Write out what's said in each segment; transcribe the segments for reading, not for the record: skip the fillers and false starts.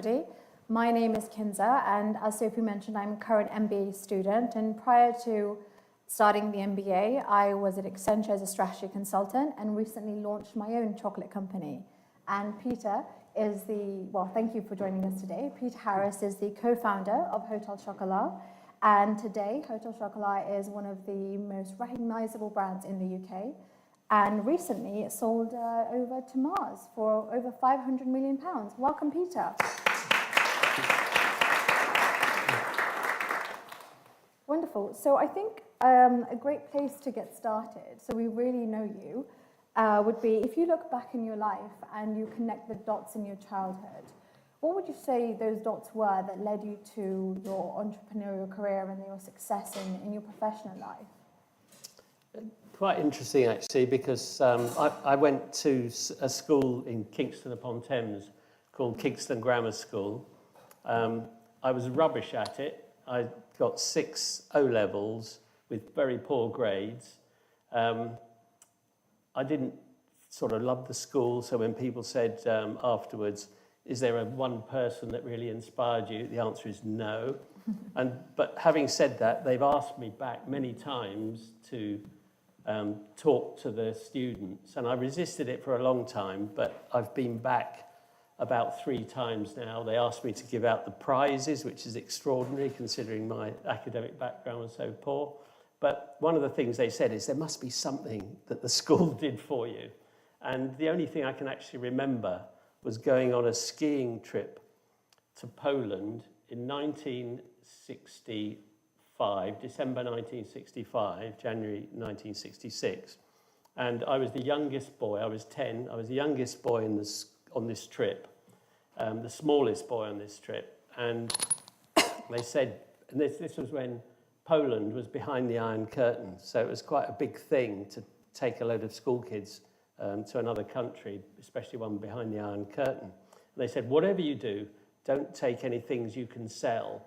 everybody. My name is Kinza, and as Sophie mentioned, I'm a current MBA student. And prior to starting the MBA, I was at Accenture as a strategy consultant and recently launched my own chocolate company. And Peter is thank you for joining us today. Peter Harris is the co-founder of Hotel Chocolat. And today, Hotel Chocolat is one of the most recognizable brands in the UK. And recently, it sold over to Mars for over £500 million. Welcome, Peter. Wonderful. So I think a great place to get started, so we really know you, would be if you look back in your life and you connect the dots in your childhood, what would you say those dots were that led you to your entrepreneurial career and your success in your professional life? Quite interesting, actually, because I went to a school in Kingston upon Thames called Kingston Grammar School. I was rubbish at it. I got 6 O-levels with very poor grades. I didn't sort of love the school, so when people said afterwards, is there one person that really inspired you? The answer is no. But having said that, they've asked me back many times to talk to the students, and I resisted it for a long time, but I've been back about 3 times now. They asked me to give out the prizes, which is extraordinary considering my academic background was so poor. But one of the things they said is there must be something that the school did for you. And the only thing I can actually remember was going on a skiing trip to Poland in 1965, December 1965, January 1966. And I was the youngest boy. I was 10. I was the youngest boy on this trip, the smallest boy on this trip. And they said, and this was when Poland was behind the Iron Curtain. So it was quite a big thing to take a load of school kids to another country, especially one behind the Iron Curtain. And they said, whatever you do, don't take any things you can sell.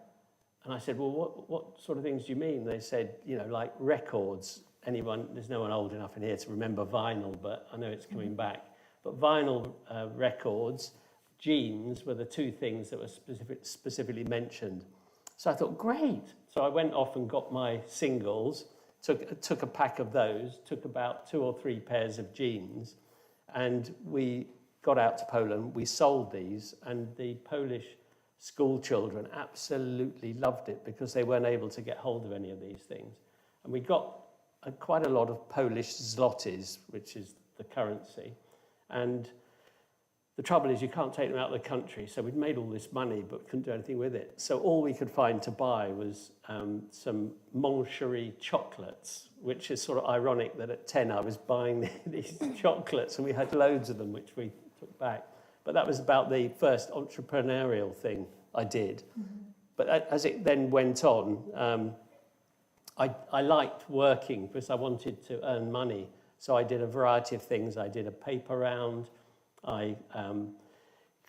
And I said, well, what sort of things do you mean? They said, like records. There's no one old enough in here to remember vinyl, but I know it's coming back. But vinyl records, jeans were the 2 things that were specifically mentioned. So I thought, great. So I went off and got my singles, took a pack of those, took about 2 or 3 pairs of jeans, and we got out to Poland. We sold these, and the Polish school children absolutely loved it because they weren't able to get hold of any of these things. And we got quite a lot of Polish zlotys, which is the currency. And the trouble is you can't take them out of the country. So we'd made all this money, but couldn't do anything with it. So all we could find to buy was some Moncherie chocolates, which is sort of ironic that at 10 I was buying these chocolates, and we had loads of them, which we took back. But that was about the first entrepreneurial thing I did. Mm-hmm. But as it then went on, I liked working because I wanted to earn money. So I did a variety of things. I did a paper round. I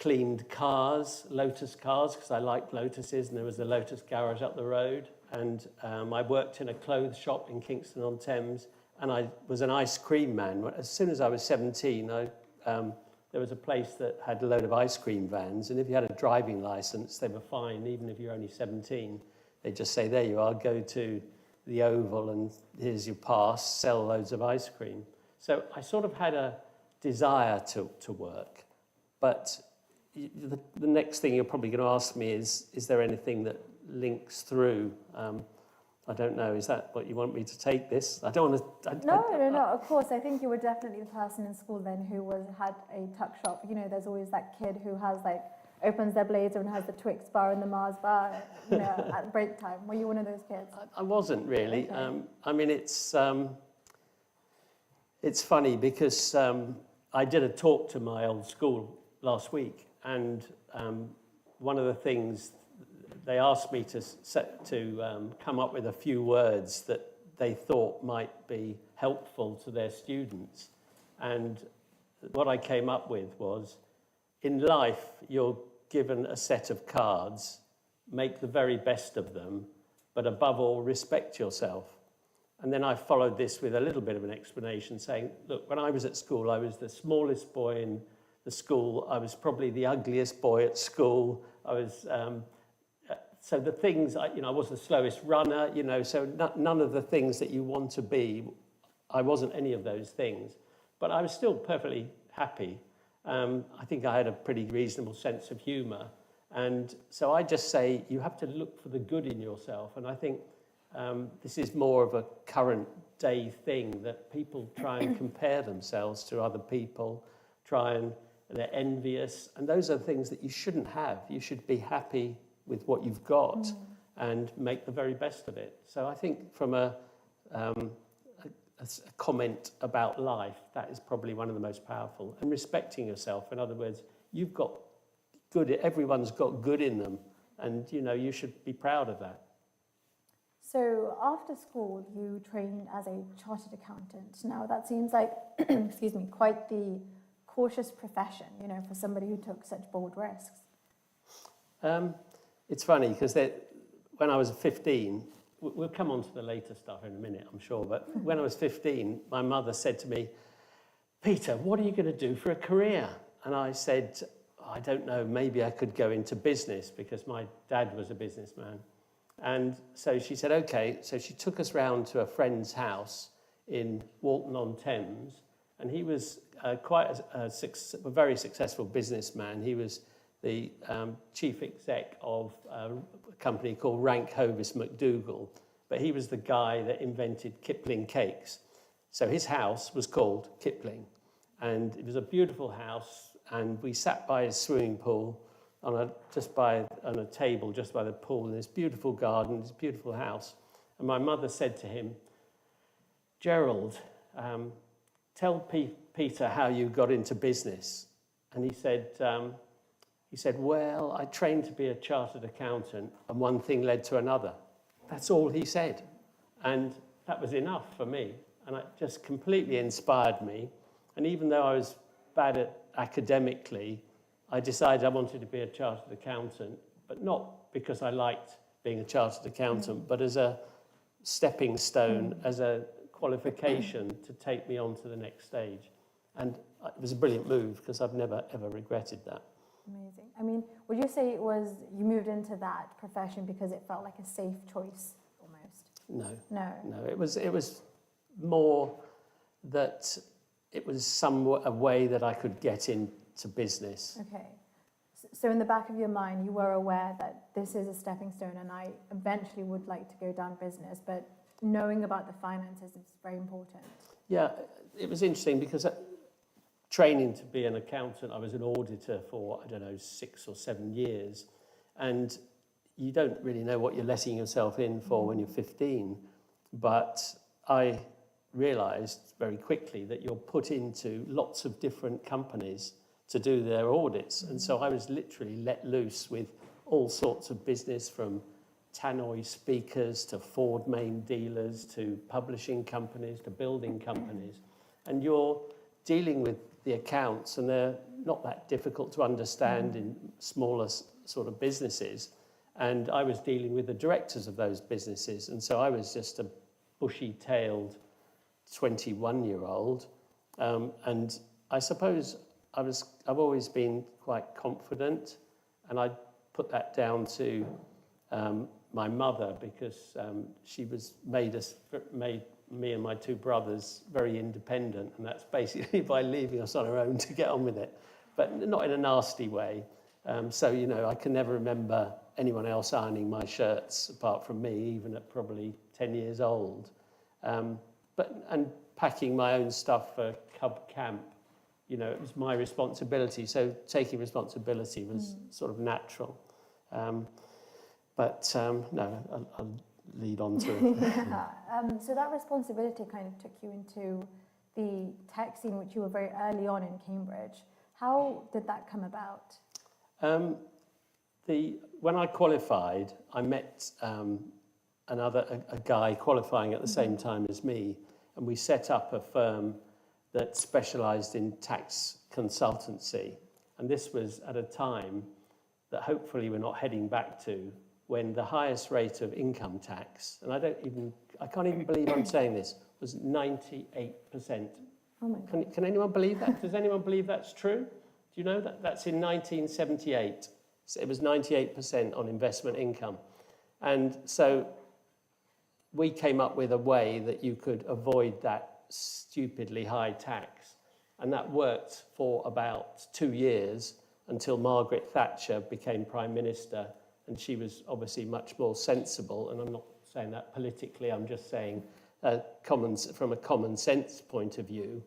cleaned cars, Lotus cars, because I liked Lotuses, and there was a Lotus garage up the road. And I worked in a clothes shop in Kingston on Thames, and I was an ice cream man. As soon as I was 17, there was a place that had a load of ice cream vans, and if you had a driving license, they were fine, even if you're only 17. They'd just say, there you are, go to the Oval, and here's your pass, sell loads of ice cream. So I sort of had a desire to work. But the next thing you're probably going to ask me is there anything that links through? I don't know. Is that what you want me to take this? I don't want to... No. Of course, I think you were definitely the person in school then who had a tuck shop. There's always that kid who has opens their blazer and has the Twix bar and the Mars bar, at break time. Were you one of those kids? I wasn't really. Okay. It's funny because I did a talk to my old school last week, and one of the things they asked me to come up with a few words that they thought might be helpful to their students. And what I came up with was, in life, you're given a set of cards, make the very best of them, but above all, respect yourself. And then I followed this with a little bit of an explanation saying, look, when I was at school, I was the smallest boy in the school. I was probably the ugliest boy at school. I was, so the things, I was the slowest runner, so none of the things that you want to be, I wasn't any of those things. But I was still perfectly happy. I think I had a pretty reasonable sense of humour. And so I just say you have to look for the good in yourself. And I think this is more of a current day thing, that people try and compare themselves to other people, they're envious. And those are things that you shouldn't have. You should be happy with what you've got and make the very best of it. So I think from a comment about life, that is probably one of the most powerful. And respecting yourself. In other words, you've got good, everyone's got good in them, and you should be proud of that. So after school, you trained as a chartered accountant. Now that seems like, excuse me, quite the cautious profession, for somebody who took such bold risks. It's funny because when I was 15, we'll come on to the later stuff in a minute, I'm sure, but when I was 15, my mother said to me, "Peter, what are you going to do for a career?" And I said, "I don't know, maybe I could go into business," because my dad was a businessman. And so she said, okay. So she took us round to a friend's house in Walton-on-Thames, and he was quite a very successful businessman. He was the chief exec of a company called Rank Hovis McDougall, but he was the guy that invented Kipling cakes. So his house was called Kipling, and it was a beautiful house, and we sat by his swimming pool on a table just by the pool in this beautiful garden, this beautiful house. And my mother said to him, "Gerald, tell Peter how you got into business." And he said, "Well, I trained to be a chartered accountant, and one thing led to another." That's all he said. And that was enough for me. And it just completely inspired me. And even though I was bad at academically, I decided I wanted to be a chartered accountant, but not because I liked being a chartered accountant, but as a stepping stone, as a qualification to take me on to the next stage. And it was a brilliant move because I've never, ever regretted that. Amazing. I mean, would you say you moved into that profession because it felt like a safe choice almost? No. It was more that it was a way that I could get into business. Okay. So in the back of your mind, you were aware that this is a stepping stone and I eventually would like to go down business, but knowing about the finances is very important. Yeah, it was interesting because training to be an accountant, I was an auditor for, 6 or 7 years, and you don't really know what you're letting yourself in for when you're 15, but I realised very quickly that you're put into lots of different companies to do their audits, and so I was literally let loose with all sorts of business, from tannoy speakers to Ford main dealers to publishing companies to building companies, and you're dealing with the accounts, and they're not that difficult to understand in smaller sort of businesses. And I was dealing with the directors of those businesses, and so I was just a bushy-tailed 21-year-old. And I suppose I've always been quite confident, and I put that down to my mother, because she made me and my 2 brothers very independent, and that's basically by leaving us on our own to get on with it, but not in a nasty way. So, I can never remember anyone else ironing my shirts apart from me, even at probably 10 years old. And packing my own stuff for Cub Camp, it was my responsibility. So taking responsibility was sort of natural. No, I'll lead on to it. So that responsibility kind of took you into the tech scene, which you were very early on in Cambridge. How did that come about? When I qualified, I met a guy qualifying at the same time as me, and we set up a firm that specialised in tax consultancy. And this was at a time that hopefully we're not heading back to, when the highest rate of income tax, and I can't even believe I'm saying this, was 98%. Oh my God. Can anyone believe that? Does anyone believe that's true? Do you know that? That's in 1978. So it was 98% on investment income. And so we came up with a way that you could avoid that stupidly high tax. And that worked for about 2 years until Margaret Thatcher became Prime Minister. And she was obviously much more sensible. And I'm not saying that politically, I'm just saying from a common sense point of view.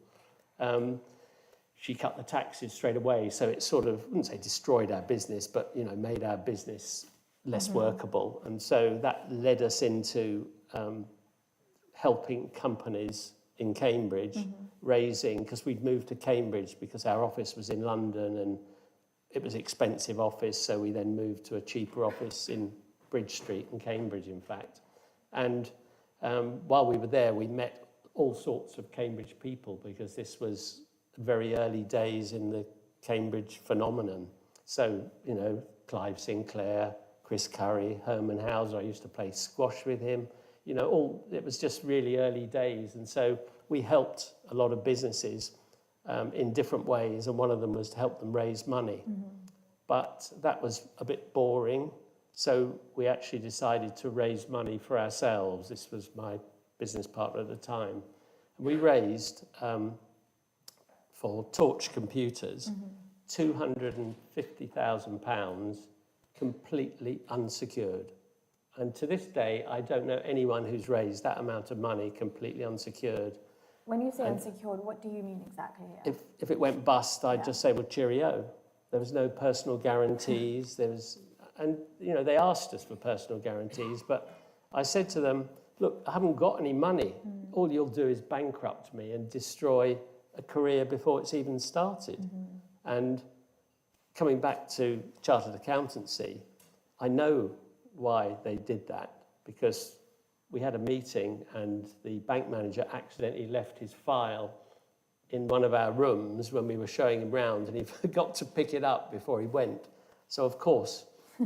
She cut the taxes straight away. So it sort of, I wouldn't say destroyed our business, but, you know, made our business less workable. And so that led us into helping companies in Cambridge raising, because we'd moved to Cambridge because our office was in London and it was an expensive office, so we then moved to a cheaper office in Bridge Street in Cambridge, in fact. And while we were there, we met all sorts of Cambridge people because this was very early days in the Cambridge phenomenon. So, you know, Clive Sinclair, Chris Curry, Herman Hauser, I used to play squash with him. You know, it was just really early days. And so we helped a lot of businesses in different ways. And one of them was to help them raise money. But that was a bit boring. So we actually decided to raise money for ourselves. This was my business partner at the time. We raised, for Torch Computers, £250,000 completely unsecured. And to this day, I don't know anyone who's raised that amount of money completely unsecured. When you say unsecured, what do you mean exactly here? If it went bust, I'd just say, well, cheerio. There was no personal guarantees. And, you know, they asked us for personal guarantees, but I said to them, look, I haven't got any money. All you'll do is bankrupt me and destroy a career before it's even started. And coming back to chartered accountancy, I know why they did that, because we had a meeting and the bank manager accidentally left his file in one of our rooms when we were showing him round, and he forgot to pick it up before he went. So of course,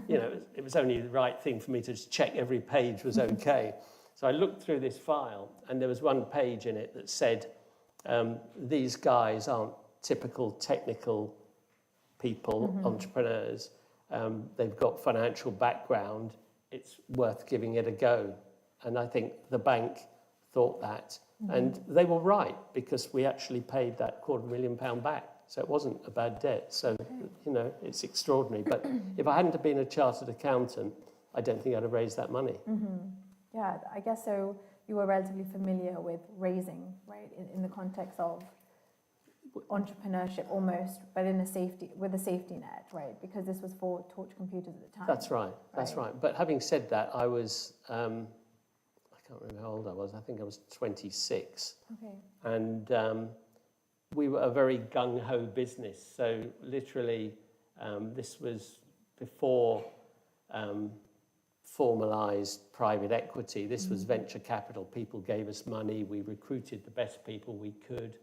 you know, it was only the right thing for me to just check every page was okay. So I looked through this file and there was one page in it that said, these guys aren't typical technical people, entrepreneurs. They've got financial background. It's worth giving it a go. And I think the bank thought that. And they were right, because we actually paid that £250,000 back. So it wasn't a bad debt. So, you know, it's extraordinary. But if I hadn't have been a chartered accountant, I don't think I'd have raised that money. Yeah, I guess so. You were relatively familiar with raising, right, in the context of entrepreneurship almost, but with a safety net, right? Because this was for Torch Computers at the time. That's right. That's right. But having said that, I was, I can't remember how old I was. I think I was 26. Okay. And we were a very gung-ho business. So literally, this was before formalised private equity. This was venture capital. People gave us money. We recruited the best people we could.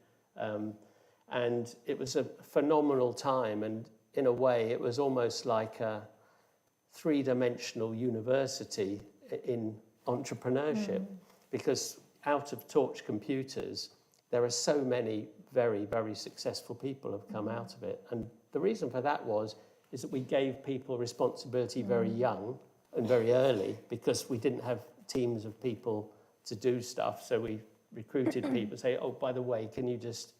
And it was a phenomenal time. And in a way, it was almost like a three-dimensional university in entrepreneurship. Because out of Torch Computers, there are so many very, very successful people have come out of it. And the reason for that is that we gave people responsibility very young and very early, because we didn't have teams of people to do stuff. So we recruited people, say, oh, by the way, can you just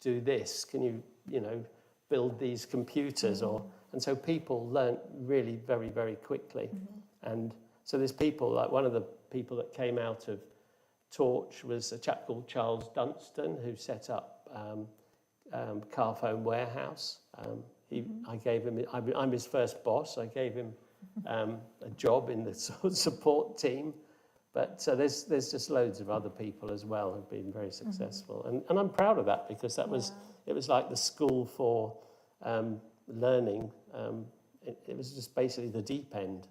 do this? Can you, you know, build these computers? And so people learnt really very, very quickly. And so there's people, like one of the people that came out of Torch was a chap called Charles Dunstan, who set up Carphone Warehouse. I gave him, I'm his first boss. I gave him a job in the support team. But there's just loads of other people as well who've been very successful. And I'm proud of that, because that was, it was like the school for learning. It was just basically the deep end.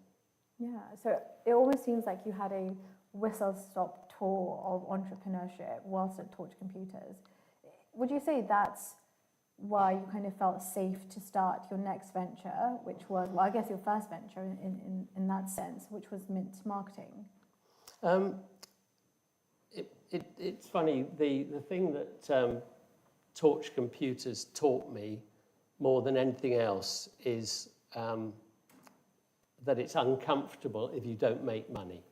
Yeah, so it almost seems like you had a whistle-stop tour of entrepreneurship whilst at Torch Computers. Would you say that's why you kind of felt safe to start your next venture, which was, well, I guess your first venture in that sense, which was Mint Marketing? It's funny, the thing that Torch Computers taught me more than anything else is that it's uncomfortable if you don't make money.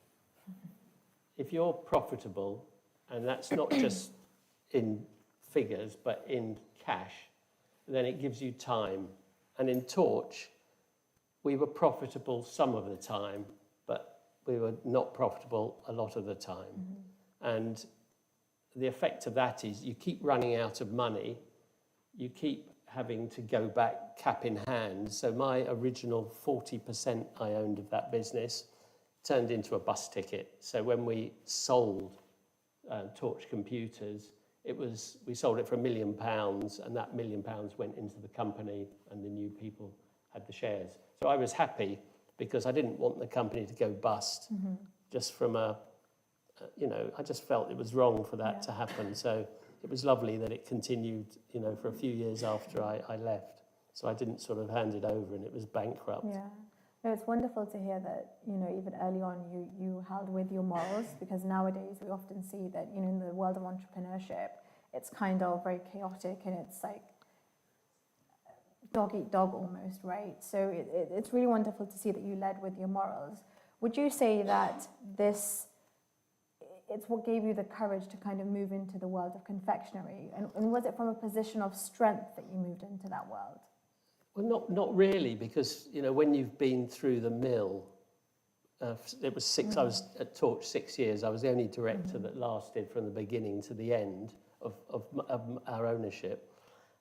If you're profitable, and that's not just in figures, but in cash, then it gives you time. And in Torch, we were profitable some of the time, but we were not profitable a lot of the time. And the effect of that is you keep running out of money, you keep having to go back cap in hand. So my original 40% I owned of that business turned into a bus ticket. So when we sold Torch Computers, we sold it for £1 million, and that £1 million went into the company, and the new people had the shares. So I was happy because I didn't want the company to go bust. Just from I just felt it was wrong for that to happen. So it was lovely that it continued, for a few years after I left. So I didn't sort of hand it over, and it was bankrupt. Yeah. No, it's wonderful to hear that, even early on you held with your morals, because nowadays we often see that, in the world of entrepreneurship, it's kind of very chaotic, and it's like dog eat dog almost, right? So it's really wonderful to see that you led with your morals. Would you say that it's what gave you the courage to kind of move into the world of confectionery? And was it from a position of strength that you moved into that world? Well, not really, because, when you've been through the mill, it was six, I was at Torch 6 years. I was the only director that lasted from the beginning to the end of our ownership.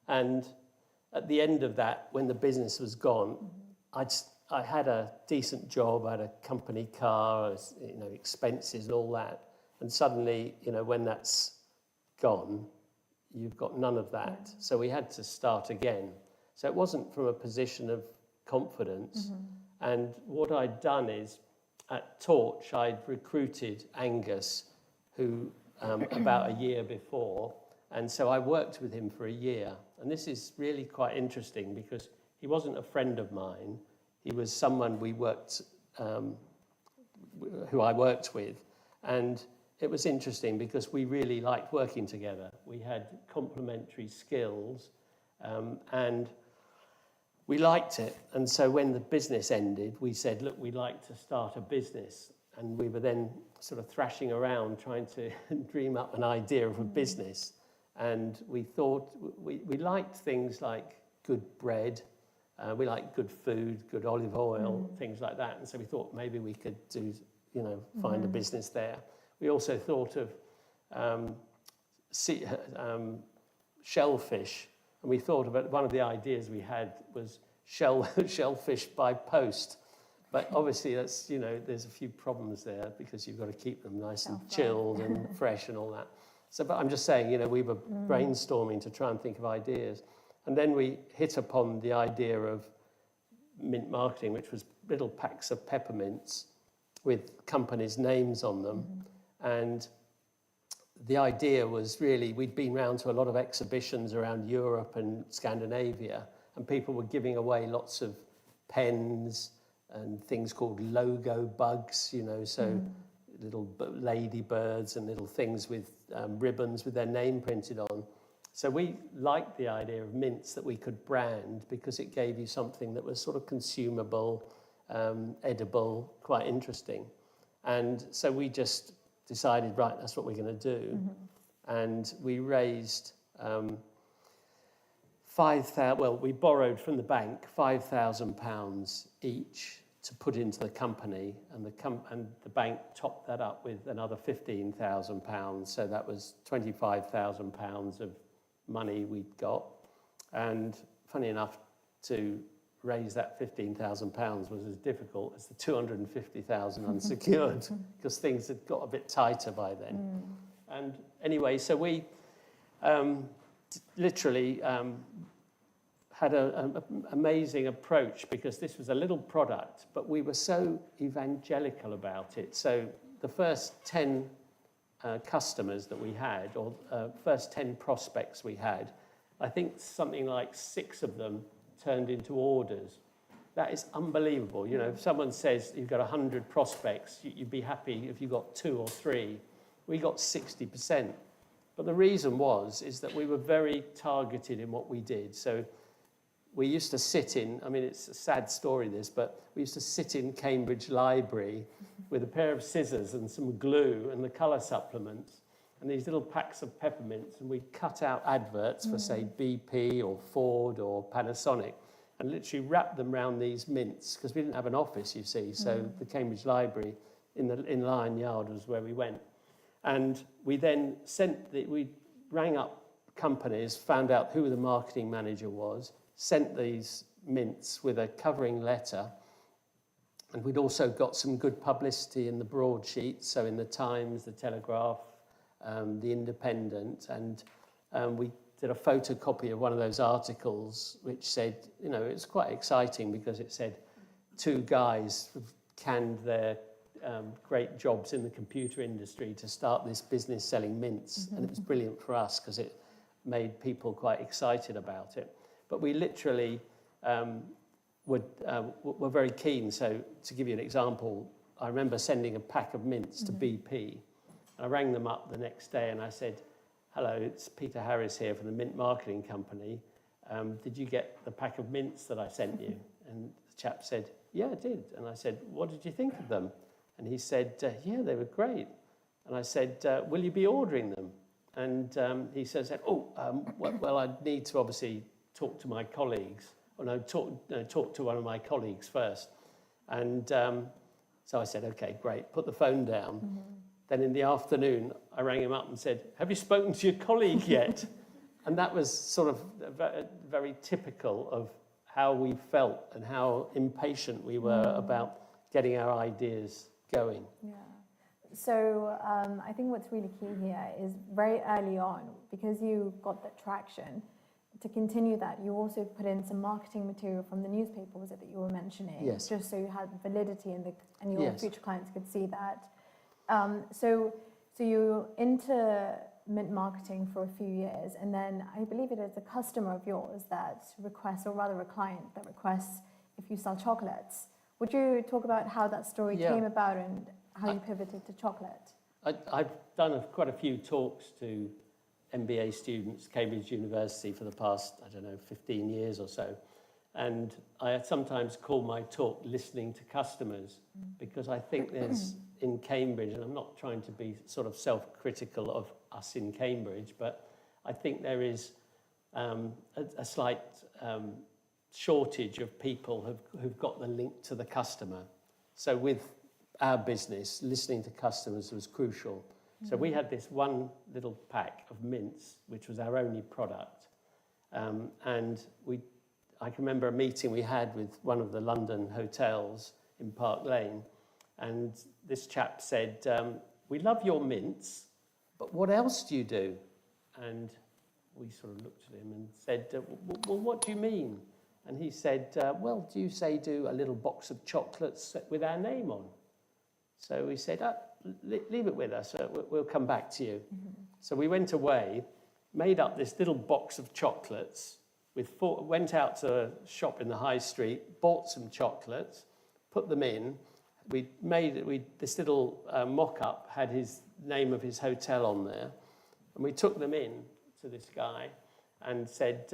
And at the end of that, when the business was gone, I had a decent job, I had a company car, expenses and all that. And suddenly, when that's gone, you've got none of that. So we had to start again. So it wasn't from a position of confidence. And what I'd done is, at Torch, I'd recruited Angus, who about a year before. And so I worked with him for a year. And this is really quite interesting because he wasn't a friend of mine. He was someone who I worked with. And it was interesting because we really liked working together. We had complementary skills, and we liked it. And so when the business ended, we said, look, we'd like to start a business. And we were then sort of thrashing around trying to dream up an idea of a business. And we thought, we liked things like good bread, we liked good food, good olive oil, things like that. And so we thought maybe we could do, find a business there. We also thought of shellfish, and we thought about one of the ideas we had was shellfish by post. But obviously that's, there's a few problems there because you've got to keep them nice and chilled and fresh and all that. So, but I'm just saying, we were brainstorming to try and think of ideas. And then we hit upon the idea of mint marketing, which was little packs of peppermints with companies' names on them. And the idea was really, we'd been round to a lot of exhibitions around Europe and Scandinavia, and people were giving away lots of pens and things called logo bugs, so little ladybirds and little things with ribbons with their name printed on. So we liked the idea of mints that we could brand because it gave you something that was sort of consumable, edible, quite interesting. And so we just decided, right, that's what we're going to do. And we raised we borrowed from the bank £5,000 each to put into the company, and the bank topped that up with another £15,000. So that was £25,000 of money we'd got. And funny enough, to raise that £15,000 was as difficult as the £250,000 unsecured because things had got a bit tighter by then. And anyway, so we literally had an amazing approach because this was a little product, but we were so evangelical about it. So the first 10 customers that we had, or first 10 prospects we had, I think something like 6 of them turned into orders. That is unbelievable. If someone says you've got 100 prospects, you'd be happy if you got 2 or 3. We got 60%. But the reason is that we were very targeted in what we did. So we used to sit in, I mean, it's a sad story this, but we used to sit in Cambridge Library with a pair of scissors and some glue and the colour supplements and these little packs of peppermints, and we'd cut out adverts for, say, BP or Ford or Panasonic and literally wrap them around these mints, because we didn't have an office, you see, so the Cambridge Library in Lion Yard was where we went. And we then we rang up companies, found out who the marketing manager was, sent these mints with a covering letter, and we'd also got some good publicity in the broadsheets, so in the Times, the Telegraph, the Independent, and we did a photocopy of one of those articles which said, you know, it's quite exciting because it said 2 guys have canned their great jobs in the computer industry to start this business selling mints, and it was brilliant for us because it made people quite excited about it. But we literally were very keen. So to give you an example, I remember sending a pack of mints to BP. And I rang them up the next day and I said, hello, it's Peter Harris here from the Mint Marketing Company. Did you get the pack of mints that I sent you? And the chap said, yeah, I did. And I said, what did you think of them? And he said, yeah, they were great. And I said, will you be ordering them? And he said, well, I'd need to obviously talk to my colleagues. Talk to one of my colleagues first. And so I said, okay, great, put the phone down. Then in the afternoon, I rang him up and said, have you spoken to your colleague yet? And that was sort of very typical of how we felt and how impatient we were about getting our ideas going. Yeah. So I think what's really key here is very early on, because you got that traction, to continue that, you also put in some marketing material from the newspaper, was it, that you were mentioning? Yes. Just so you had validity and your Yes. future clients could see that. So you into mint marketing for a few years, and then I believe it is a customer of yours that requests, or rather a client that requests, if you sell chocolates. Would you talk about how that story came about and how you pivoted to chocolate? I've done quite a few talks to MBA students, Cambridge University, for the past, 15 years or so. And I sometimes call my talk listening to customers, because I think there's in Cambridge, and I'm not trying to be sort of self-critical of us in Cambridge, but I think there is a slight shortage of people who've got the link to the customer. So with our business, listening to customers was crucial. So we had this one little pack of mints, which was our only product. And I can remember a meeting we had with one of the London hotels in Park Lane. And this chap said, we love your mints, but what else do you do? And we sort of looked at him and said, well, what do you mean? And he said, well, do you do a little box of chocolates with our name on? So we said, leave it with us, we'll come back to you. So we went away, made up this little box of chocolates, went out to a shop in the high street, bought some chocolates, put them in. This little mock-up had his name of his hotel on there, and we took them in to this guy and said,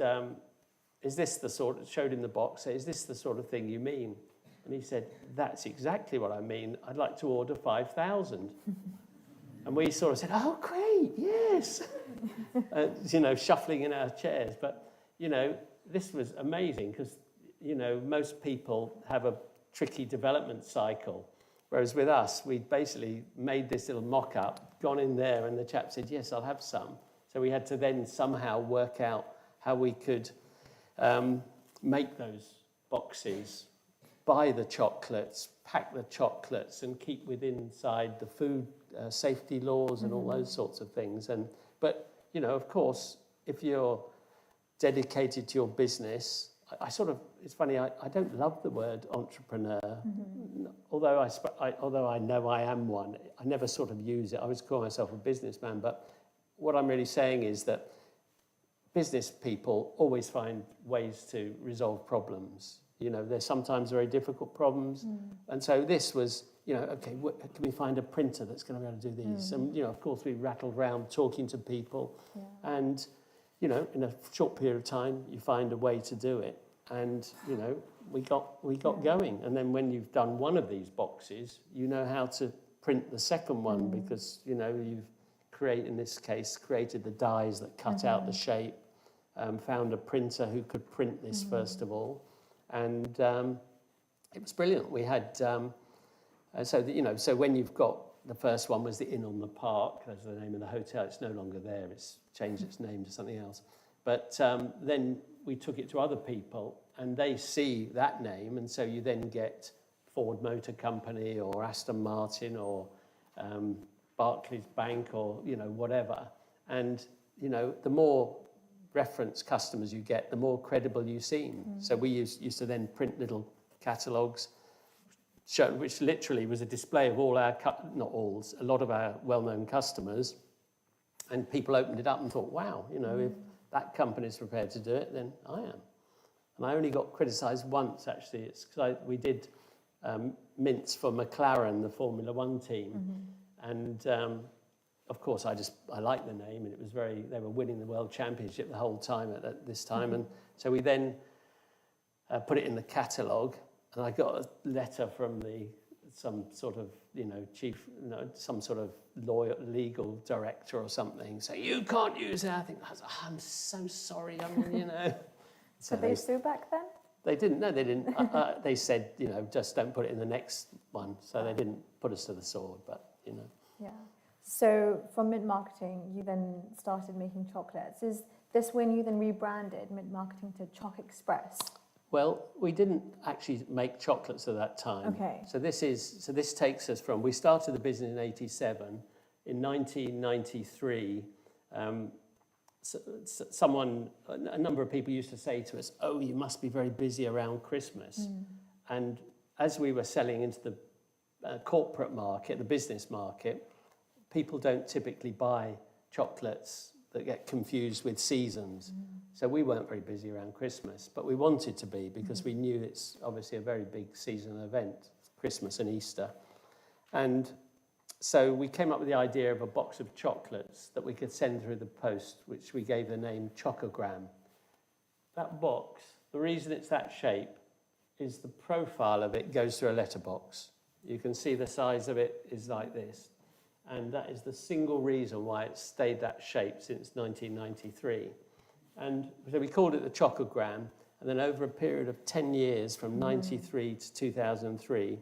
is this the sort, showed him the box, said, is this the sort of thing you mean? And he said, that's exactly what I mean. I'd like to order 5,000. And we sort of said, oh, great, yes. Shuffling in our chairs. But, this was amazing because, most people have a tricky development cycle. Whereas with us, we'd basically made this little mock-up, gone in there, and the chap said, yes, I'll have some. So we had to then somehow work out how we could make those boxes, buy the chocolates, pack the chocolates, and keep inside the food safety laws and all those sorts of things. But of course, if you're dedicated to your business, it's funny, I don't love the word entrepreneur, although I know I am one. I never sort of use it. I always call myself a businessman, but what I'm really saying is that business people always find ways to resolve problems. They're sometimes very difficult problems. And so this was, okay, can we find a printer that's going to be able to do these? And, of course, we rattled around talking to people. Yeah. And, in a short period of time, you find a way to do it. and we got going. And then when you've done one of these boxes, you know how to print the second one because you've in this case created the dies that cut out the shape, found a printer who could print this first of all, and it was brilliant. We had so when you've got the first one was the Inn on the Park. That's the name of the hotel. It's no longer there. It's changed its name to something else. But then we took it to other people, and they see that name, and so you then get Ford Motor Company or Aston Martin or Barclays Bank or whatever. And the more reference customers you get, the more credible you seem. So we used to then print little catalogues, which literally was a display of all our, not all, a lot of our well-known customers. And people opened it up and thought, wow, if that company's prepared to do it, then I am. And I only got criticised once, actually. It's because we did mints for McLaren, the Formula One team. And of course, I liked the name, and it was they were winning the World Championship the whole time at this time. And so we then put it in the catalogue, and I got a letter from some sort of, chief, some sort of legal director or something, saying, you can't use it. I think, I'm so sorry, So Could they sue back then? They didn't, no, they didn't. They said, just don't put it in the next one. So they didn't put us to the sword, but, Yeah. So from Mint Marketing, you then started making chocolates. Is this when you then rebranded Mint Marketing to ChocExpress? Well, we didn't actually make chocolates at that time. Okay. So this takes us from, we started the business in 87. In 1993, a number of people used to say to us, oh, you must be very busy around Christmas. And as we were selling into the corporate market, the business market, people don't typically buy chocolates that get confused with seasons. So we weren't very busy around Christmas, but we wanted to be because we knew it's obviously a very big seasonal event, Christmas and Easter. And so we came up with the idea of a box of chocolates that we could send through the post, which we gave the name Chocogram. That box, the reason it's that shape is the profile of it goes through a letterbox. You can see the size of it is like this. And that is the single reason why it's stayed that shape since 1993. And so we called it the Chocogram. And then over a period of 10 years, from 93 to 2003,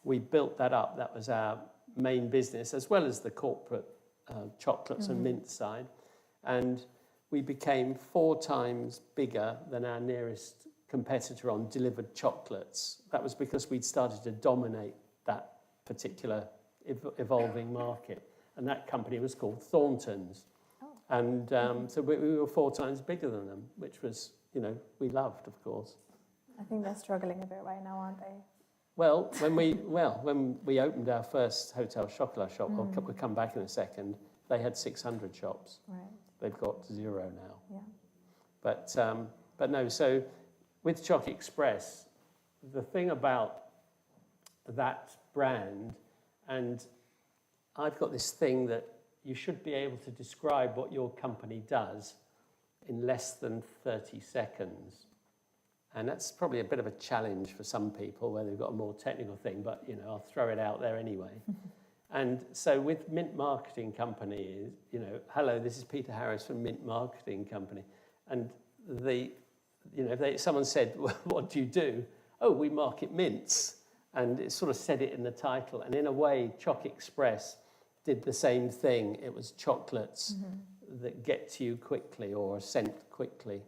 we built that up. That was our main business, as well as the corporate chocolates and mint side. And we became 4 times bigger than our nearest competitor on delivered chocolates. That was because we'd started to dominate that particular evolving market. And that company was called Thornton's. And so we were 4 times bigger than them, which was, we loved, of course. I think they're struggling a bit right now, aren't they? Well, when we opened our first Hotel Chocolat shop, we'll come back in a second, they had 600 shops. Right. They've got 0 now. Yeah. But no, so with ChocExpress, the thing about that brand, and I've got this thing that you should be able to describe what your company does in less than 30 seconds. And that's probably a bit of a challenge for some people where they've got a more technical thing, but I'll throw it out there anyway. And so with Mint Marketing Company, hello, this is Peter Harris from Mint Marketing Company. And if someone said, well, what do you do? Oh, we market mints. And it sort of said it in the title. And in a way, ChocExpress did the same thing. It was chocolates that get to you quickly or are sent quickly.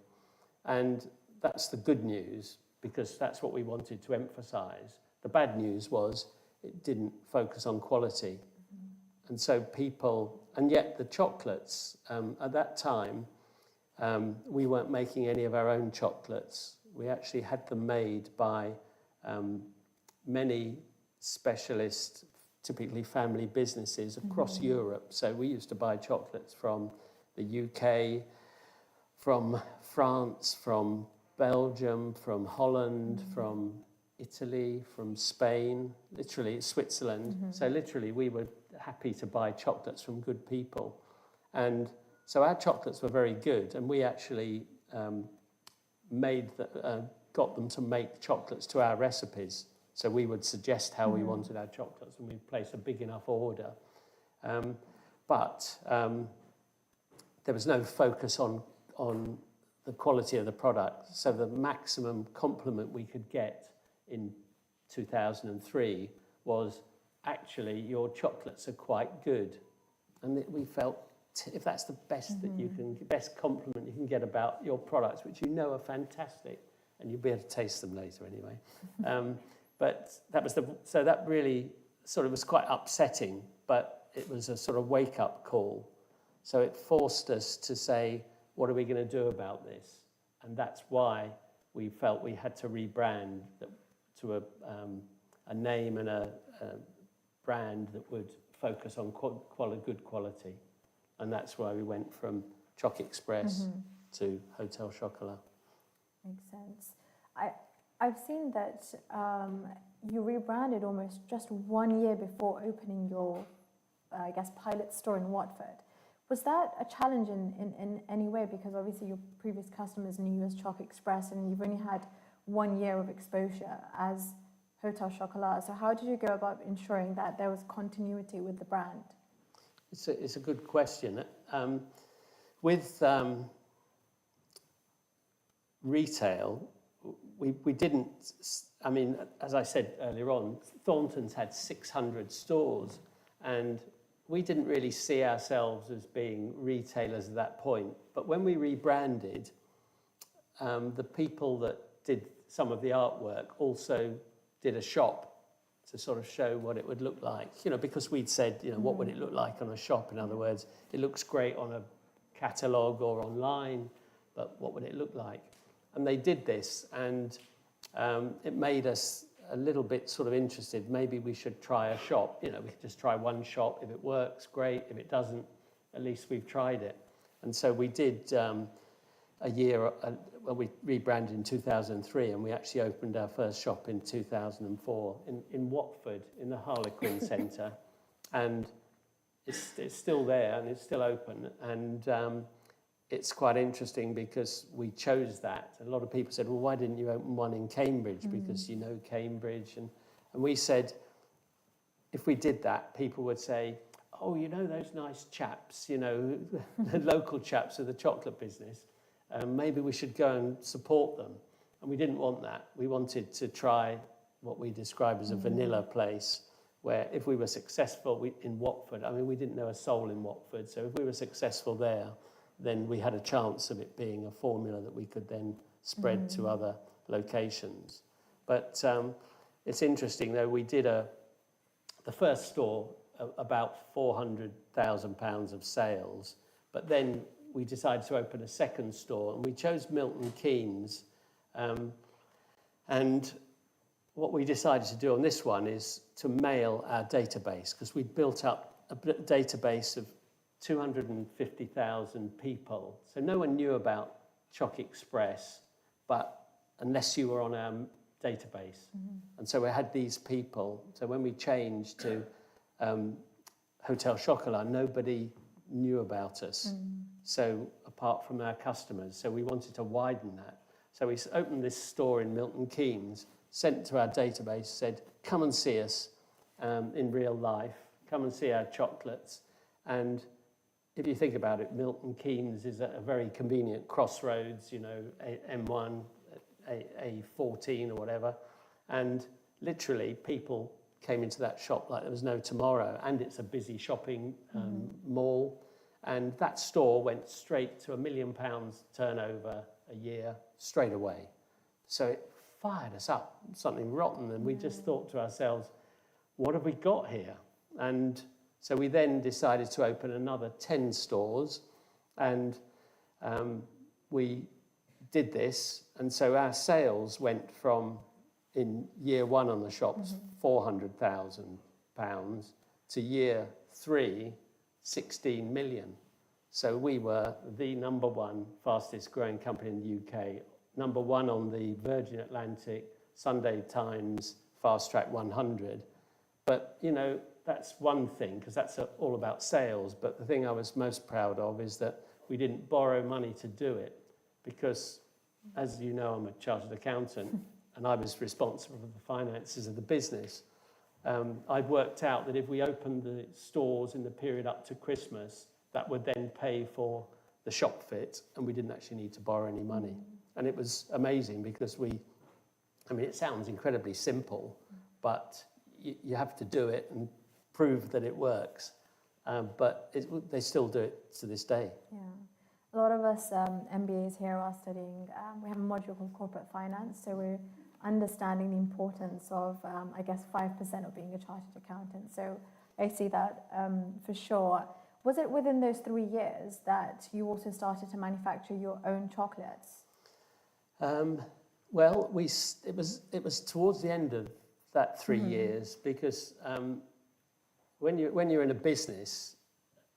And that's the good news, because that's what we wanted to emphasize. The bad news was it didn't focus on quality. And so and yet the chocolates, at that time, we weren't making any of our own chocolates. We actually had them made by many specialist, typically family businesses across Europe. So we used to buy chocolates from the UK, from France, from Belgium, from Holland, from Italy, from Spain, literally Switzerland. So literally we were happy to buy chocolates from good people. And so our chocolates were very good, and we actually got them to make chocolates to our recipes. So we would suggest how we wanted our chocolates, and we'd place a big enough order. But there was no focus on the quality of the product. So the maximum compliment we could get in 2003 was, actually, your chocolates are quite good. And we felt, if that's the best that you can, best compliment you can get about your products, which you know are fantastic, and you'll be able to taste them later anyway. But that was so that really sort of was quite upsetting, but it was a sort of wake-up call. So it forced us to say, what are we going to do about this? And that's why we felt we had to rebrand to a name and a brand that would focus on good quality. And that's why we went from ChocExpress to Hotel Chocolat. Makes sense. I've seen that you rebranded almost just 1 year before opening your, I guess, pilot store in Watford. Was that a challenge in any way? Because obviously your previous customers knew you as ChocExpress, and you've only had 1 year of exposure as Hotel Chocolat. So how did you go about ensuring that there was continuity with the brand? It's a good question. With retail, we didn't, I mean, as I said earlier on, Thornton's had 600 stores, and we didn't really see ourselves as being retailers at that point. But when we rebranded, the people that did some of the artwork also did a shop to sort of show what it would look like, because we'd said, what would it look like on a shop? In other words, it looks great on a catalogue or online, but what would it look like? And they did this, and it made us a little bit sort of interested. Maybe we should try a shop. We could just try one shop. If it works, great. If it doesn't, at least we've tried it. And so we did a year, we rebranded in 2003, and we actually opened our first shop in 2004 in Watford, in the Harlequin Centre. And it's still there, and it's still open. And it's quite interesting because we chose that. A lot of people said, well, why didn't you open one in Cambridge? Because you know Cambridge. And we said, if we did that, people would say, oh, those nice chaps, the local chaps of the chocolate business, maybe we should go and support them. And we didn't want that. We wanted to try what we describe as a vanilla place, where if we were successful in Watford, I mean, we didn't know a soul in Watford, so if we were successful there, then we had a chance of it being a formula that we could then spread to other locations. But it's interesting, though, we did the first store, about £400,000 of sales, but then we decided to open a second store, and we chose Milton Keynes. And what we decided to do on this one is to mail our database, because we'd built up a database of 250,000 people. So no one knew about ChocExpress, but unless you were on our database. And so we had these people. So when we changed to Hotel Chocolat, nobody knew about us. So apart from our customers, so we wanted to widen that. So we opened this store in Milton Keynes, sent to our database, said, come and see us in real life, come and see our chocolates. And if you think about it, Milton Keynes is at a very convenient crossroads, M1, A14 or whatever. And literally people came into that shop like there was no tomorrow. And it's a busy shopping mall. And that store went straight to £1 million turnover a year straight away. So it fired us up, something rotten. And we just thought to ourselves, what have we got here? And so we then decided to open another 10 stores, and we did this. And so our sales went from, in year one on the shops, £400,000 to year 3, 16 million. So we were the number one fastest growing company in the UK, number one on the Virgin Atlantic, Sunday Times, Fast Track 100. But, that's one thing, because that's all about sales. But the thing I was most proud of is that we didn't borrow money to do it, because as you know, I'm a chartered accountant, and I was responsible for the finances of the business. I'd worked out that if we opened the stores in the period up to Christmas, that would then pay for the shop fit, and we didn't actually need to borrow any money. And it was amazing because it sounds incredibly simple, but you have to do it and prove that it works. But they still do it to this day. Yeah. A lot of us MBAs here are studying, we have a module called corporate finance, so we're understanding the importance of, 5% of being a chartered accountant. So I see that for sure. Was it within those 3 years that you also started to manufacture your own chocolates? Well, it was towards the end of that 3 years, because when you're in a business,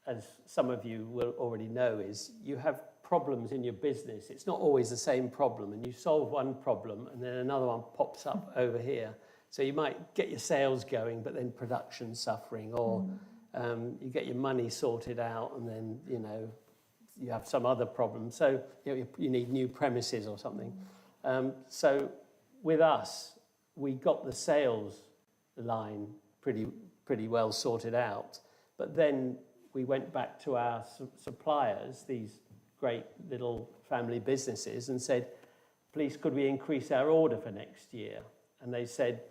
as some of you will already know, is you have problems in your business. It's not always the same problem, and you solve one problem and then another one pops up over here. So you might get your sales going, but then production suffering, or you get your money sorted out and then, you have some other problem. So you need new premises or something. So with us, we got the sales line pretty well sorted out. But then we went back to our suppliers, these great little family businesses, and said, please, could we increase our order for next year? And they said,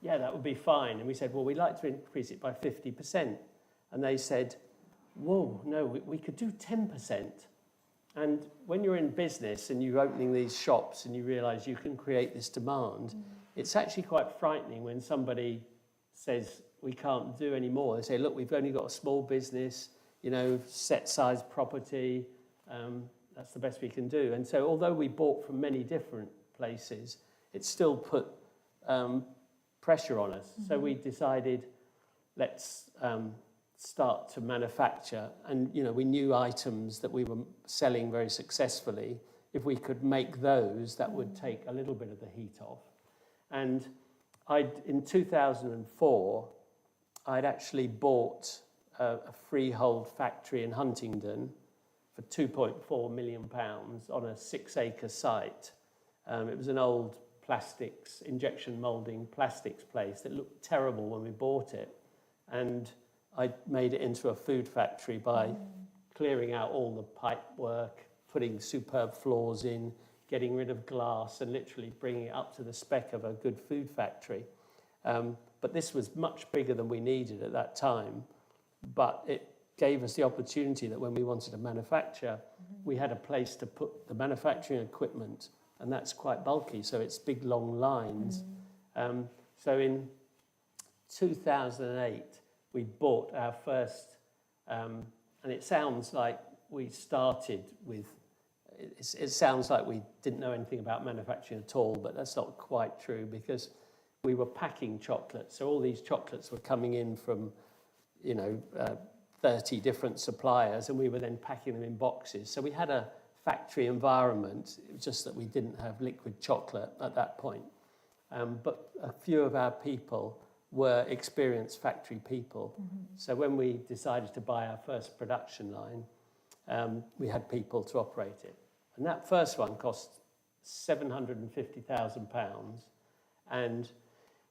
yeah, that would be fine. And we said, well, we'd like to increase it by 50%. And they said, whoa, no, we could do 10%. And when you're in business and you're opening these shops and you realize you can create this demand, it's actually quite frightening when somebody says, we can't do any more. They say, look, we've only got a small business, set size property. That's the best we can do. And so although we bought from many different places, it still put pressure on us. So we decided, let's start to manufacture. And, we knew items that we were selling very successfully. If we could make those, that would take a little bit of the heat off. And in 2004, I'd actually bought a freehold factory in Huntingdon for £2.4 million on a 6-acre site. It was an old plastics, injection moulding plastics place that looked terrible when we bought it. And I made it into a food factory by clearing out all the pipe work, putting superb floors in, getting rid of glass, and literally bringing it up to the spec of a good food factory. But this was much bigger than we needed at that time. But it gave us the opportunity that when we wanted to manufacture, we had a place to put the manufacturing equipment, and that's quite bulky, so it's big, long lines. So in 2008, we bought our first, and it sounds like we started with, it sounds like we didn't know anything about manufacturing at all, but that's not quite true, because we were packing chocolates. So all these chocolates were coming in from, 30 different suppliers, and we were then packing them in boxes. So we had a factory environment. It was just that we didn't have liquid chocolate at that point. But a few of our people were experienced factory people. So when we decided to buy our first production line, we had people to operate it. And that first one cost £750,000, and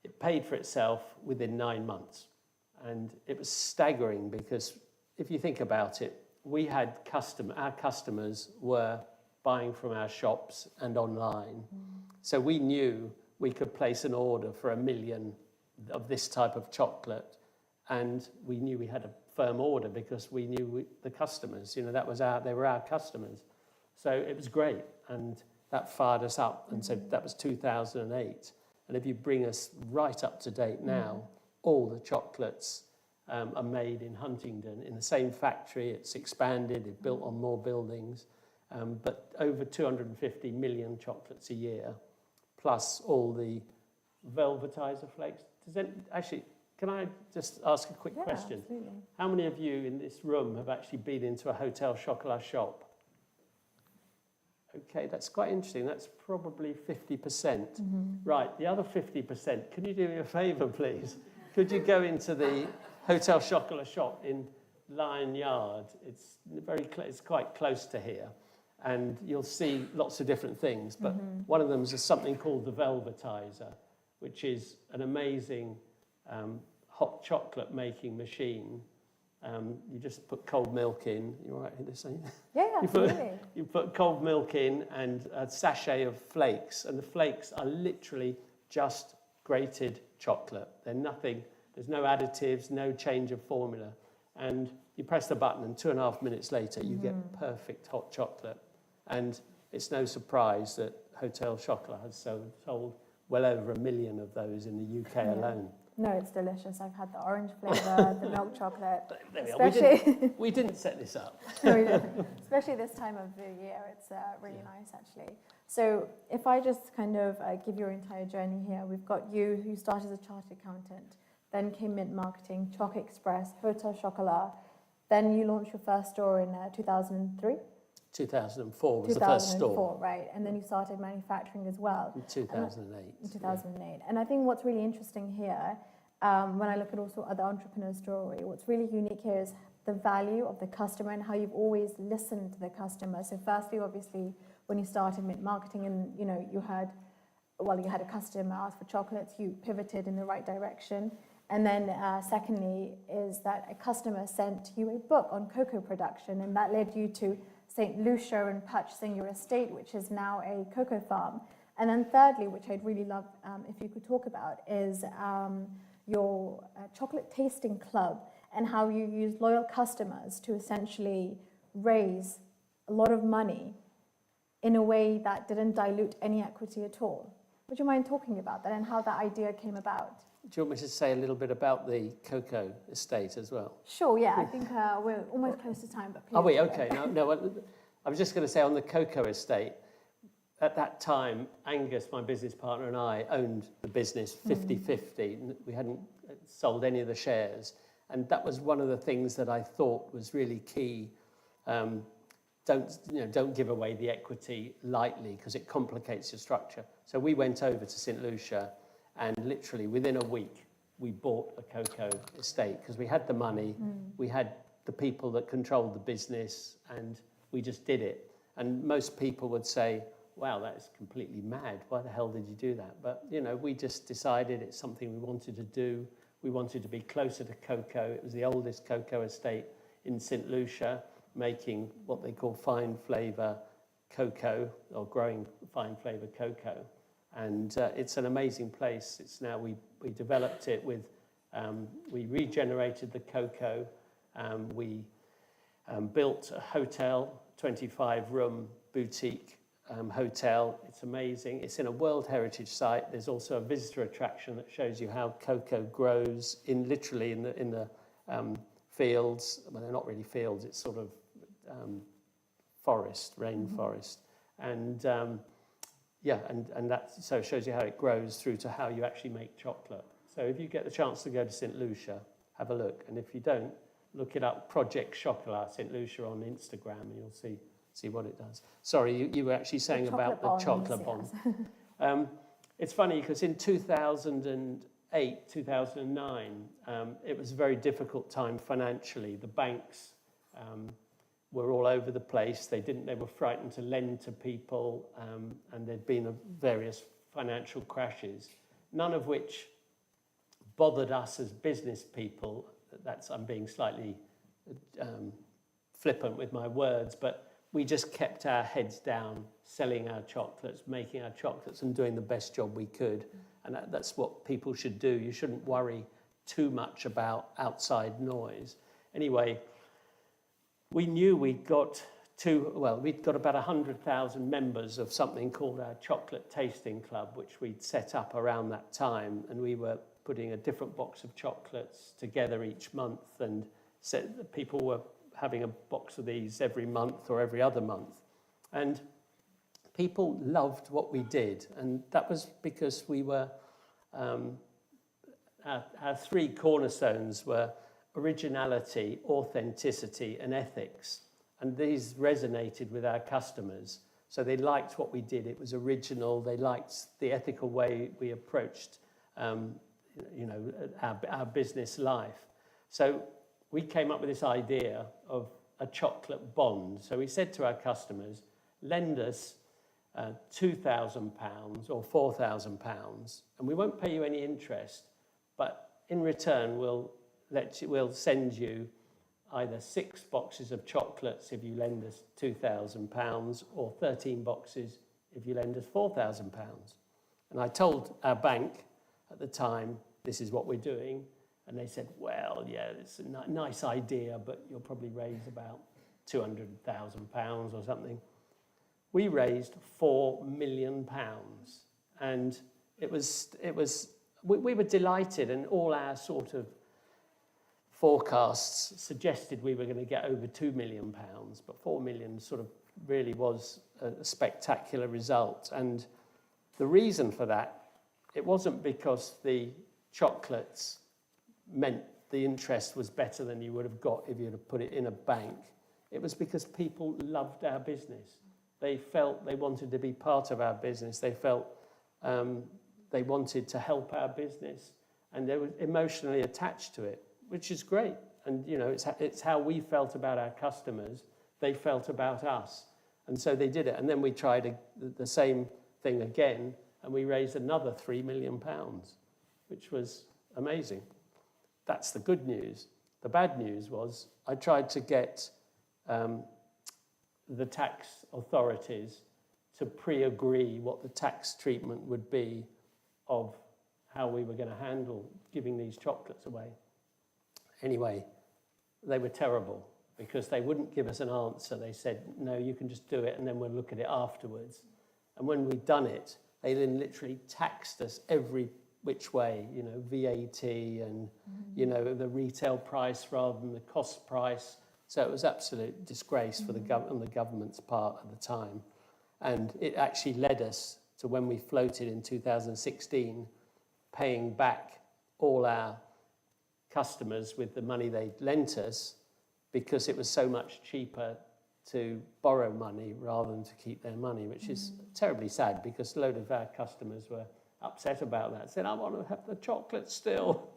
it paid for itself within 9 months. And it was staggering, because if you think about it, we had our customers were buying from our shops and online. So we knew we could place an order for 1 million of this type of chocolate, and we knew we had a firm order because we knew the customers. They were our customers. So it was great, and that fired us up. And so that was 2008. And if you bring us right up to date now, all the chocolates are made in Huntingdon in the same factory. It's expanded, it's built on more buildings, but over 250 million chocolates a year, plus all the velvetizer flakes. Can I just ask a quick question? Absolutely. How many of you in this room have actually been into a Hotel Chocolat shop? Okay, that's quite interesting. That's probably 50%. Right, the other 50%, can you do me a favour, please? Could you go into the Hotel Chocolat shop in Lion Yard? It's quite close to here. and you'll see lots of different things. But one of them is something called the Velvetizer, which is an amazing hot chocolate making machine. You just put cold milk in. You all right with this thing? Yeah, absolutely. You put cold milk in and a sachet of flakes, and the flakes are literally just grated chocolate. They're nothing. There's no additives, no change of formula. And you press the button, and 2.5 minutes later, you get perfect hot chocolate. And it's no surprise that Hotel Chocolat has sold well over 1 million of those in the UK alone. No, it's delicious. I've had the orange flavour, the milk chocolate. There we are. We didn't set this up. No, we didn't. Especially this time of the year, it's really nice, actually. So if I just kind of give your entire journey here, we've got you who started as a chartered accountant, then came Mint Marketing, ChocExpress, Hotel Chocolat, then you launched your first store in 2003? 2004 was the first store. 2004, right. And then you started manufacturing as well. In 2008. In 2008. And I think what's really interesting here, when I look at also other entrepreneurs' story, what's really unique here is the value of the customer and how you've always listened to the customer. So firstly, obviously, when you started Mint Marketing and, you had a customer ask for chocolates, you pivoted in the right direction. And then secondly is that a customer sent you a book on cocoa production, and that led you to St. Lucia and purchasing your estate, which is now a cocoa farm. And then thirdly, which I'd really love if you could talk about, is your chocolate tasting club and how you use loyal customers to essentially raise a lot of money in a way that didn't dilute any equity at all. Would you mind talking about that and how that idea came about? Do you want me to say a little bit about the cocoa estate as well? Sure, yeah. I think we're almost close to time, but please. Are we? Okay. No, I was just going to say on the cocoa estate, at that time, Angus, my business partner, and I owned the business 50-50. We hadn't sold any of the shares. And that was one of the things that I thought was really key. Don't give away the equity lightly because it complicates your structure. So we went over to St. Lucia, and literally within a week, we bought a cocoa estate because we had the money, we had the people that controlled the business, and we just did it. And most people would say, wow, that's completely mad. Why the hell did you do that? But, we just decided it's something we wanted to do. We wanted to be closer to cocoa. It was the oldest cocoa estate in St. Lucia, making what they call fine flavour cocoa, or growing fine flavour cocoa. And it's an amazing place. It's now, we developed it with, we regenerated the cocoa. We built a hotel, 25-room boutique hotel. It's amazing. It's in a World Heritage Site. There's also a visitor attraction that shows you how cocoa grows literally in the fields. Well, they're not really fields. It's sort of forest, rainforest, and that so it shows you how it grows through to how you actually make chocolate. So if you get the chance to go to St. Lucia, have a look, and if you don't, look it up. Project Chocolat St. Lucia on Instagram, and you'll see what it does. Sorry, you were actually saying about the chocolate bonds. It's funny because in 2008, 2009, it was a very difficult time financially. The banks were all over the place. They were frightened to lend to people, and there'd been various financial crashes, none of which bothered us as business people. I'm being slightly flippant with my words, but we just kept our heads down, selling our chocolates, making our chocolates, and doing the best job we could. And that's what people should do. You shouldn't worry too much about outside noise. Anyway, we knew we'd got about 100,000 members of something called our Chocolate Tasting Club, which we'd set up around that time, and we were putting a different box of chocolates together each month, and people were having a box of these every month or every other month. And people loved what we did, and that was because we were, our three cornerstones were originality, authenticity, and ethics. And these resonated with our customers. So they liked what we did. It was original. They liked the ethical way we approached our business life. So we came up with this idea of a chocolate bond. So we said to our customers, lend us £2,000 or £4,000, and we won't pay you any interest, but in return we'll send you either 6 boxes of chocolates if you lend us £2,000, or 13 boxes if you lend us £4,000. And I told our bank at the time, this is what we're doing, and they said, well, yeah, it's a nice idea, but you'll probably raise about £200,000 or something. We raised £4 million, and we were delighted, and all our sort of forecasts suggested we were going to get over £2 million, but 4 million sort of really was a spectacular result. And the reason for that, it wasn't because the chocolates meant the interest was better than you would have got if you'd have put it in a bank. It was because people loved our business. They felt they wanted to be part of our business. They felt they wanted to help our business, and they were emotionally attached to it, which is great. And you know, it's how we felt about our customers. They felt about us, and so they did it. And then we tried the same thing again, and we raised another £3 million, which was amazing. That's the good news. The bad news was I tried to get the tax authorities to pre-agree what the tax treatment would be of how we were going to handle giving these chocolates away. Anyway, they were terrible because they wouldn't give us an answer. They said, no, you can just do it and then we'll look at it afterwards. And when we'd done it, they then literally taxed us every which way, you know, VAT and, you know, the retail price rather than the cost price. So it was absolute disgrace for on the government's part at the time. And it actually led us to when we floated in 2016, paying back all our customers with the money they lent us, because it was so much cheaper to borrow money rather than to keep their money, which is terribly sad, because a load of our customers were upset about that, said, I want to have the chocolate still.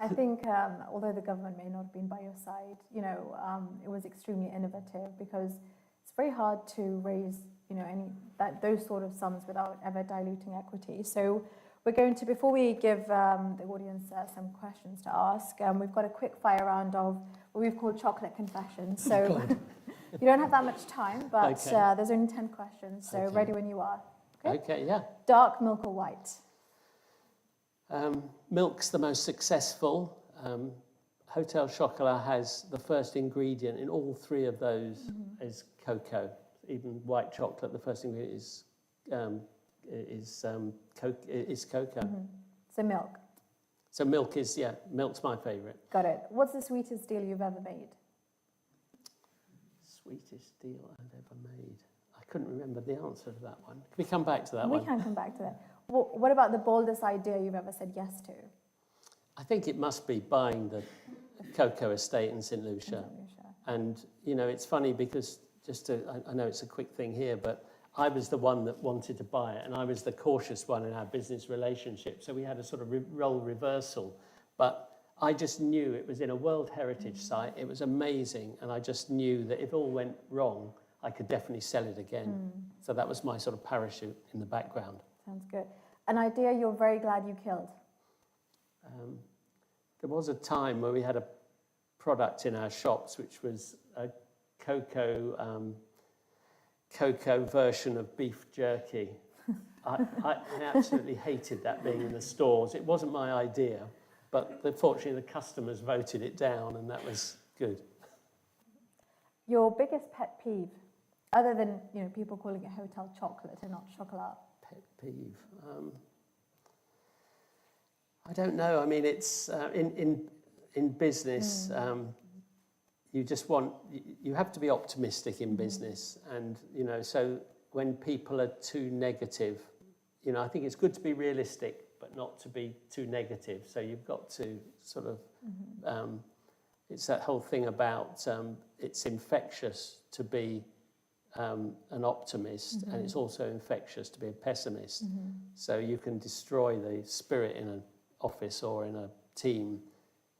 I think although the government may not have been by your side, you know, it was extremely innovative, because it's very hard to raise, you know, those sort of sums without ever diluting equity. So we're going to, before we give the audience some questions to ask, we've got a quick fire round of what we've called chocolate confessions. So you don't have that much time, but there's only 10 questions. So ready when you are. Okay, yeah. Dark milk or white? Milk's the most successful. Hotel Chocolat has the first ingredient in all 3 of those is cocoa. Even white chocolate, the first ingredient is cocoa. So milk. So milk's my favourite. Got it. What's the sweetest deal you've ever made? Sweetest deal I've ever made. I couldn't remember the answer to that one. Can we come back to that one? We can come back to that. What about the boldest idea you've ever said yes to? I think it must be buying the cocoa estate in St. Lucia. And, you know, it's funny because I know it's a quick thing here, but I was the one that wanted to buy it, and I was the cautious one in our business relationship. So we had a sort of role reversal. But I just knew it was in a World Heritage site. It was amazing. And I just knew that if it all went wrong, I could definitely sell it again. So that was my sort of parachute in the background. Sounds good. An idea you're very glad you killed? There was a time where we had a product in our shops which was a cocoa version of beef jerky. I absolutely hated that being in the stores. It wasn't my idea, but fortunately the customers voted it down, and that was good. Your biggest pet peeve, other than, you know, people calling it Hotel Chocolate and not Chocolat? Pet peeve. I don't know. I mean, it's in business. You have to be optimistic in business, and you know, so when people are too negative, you know, I think it's good to be realistic, but not to be too negative. So you've got to sort of, it's that whole thing about it's infectious to be an optimist, and it's also infectious to be a pessimist. So you can destroy the spirit in an office or in a team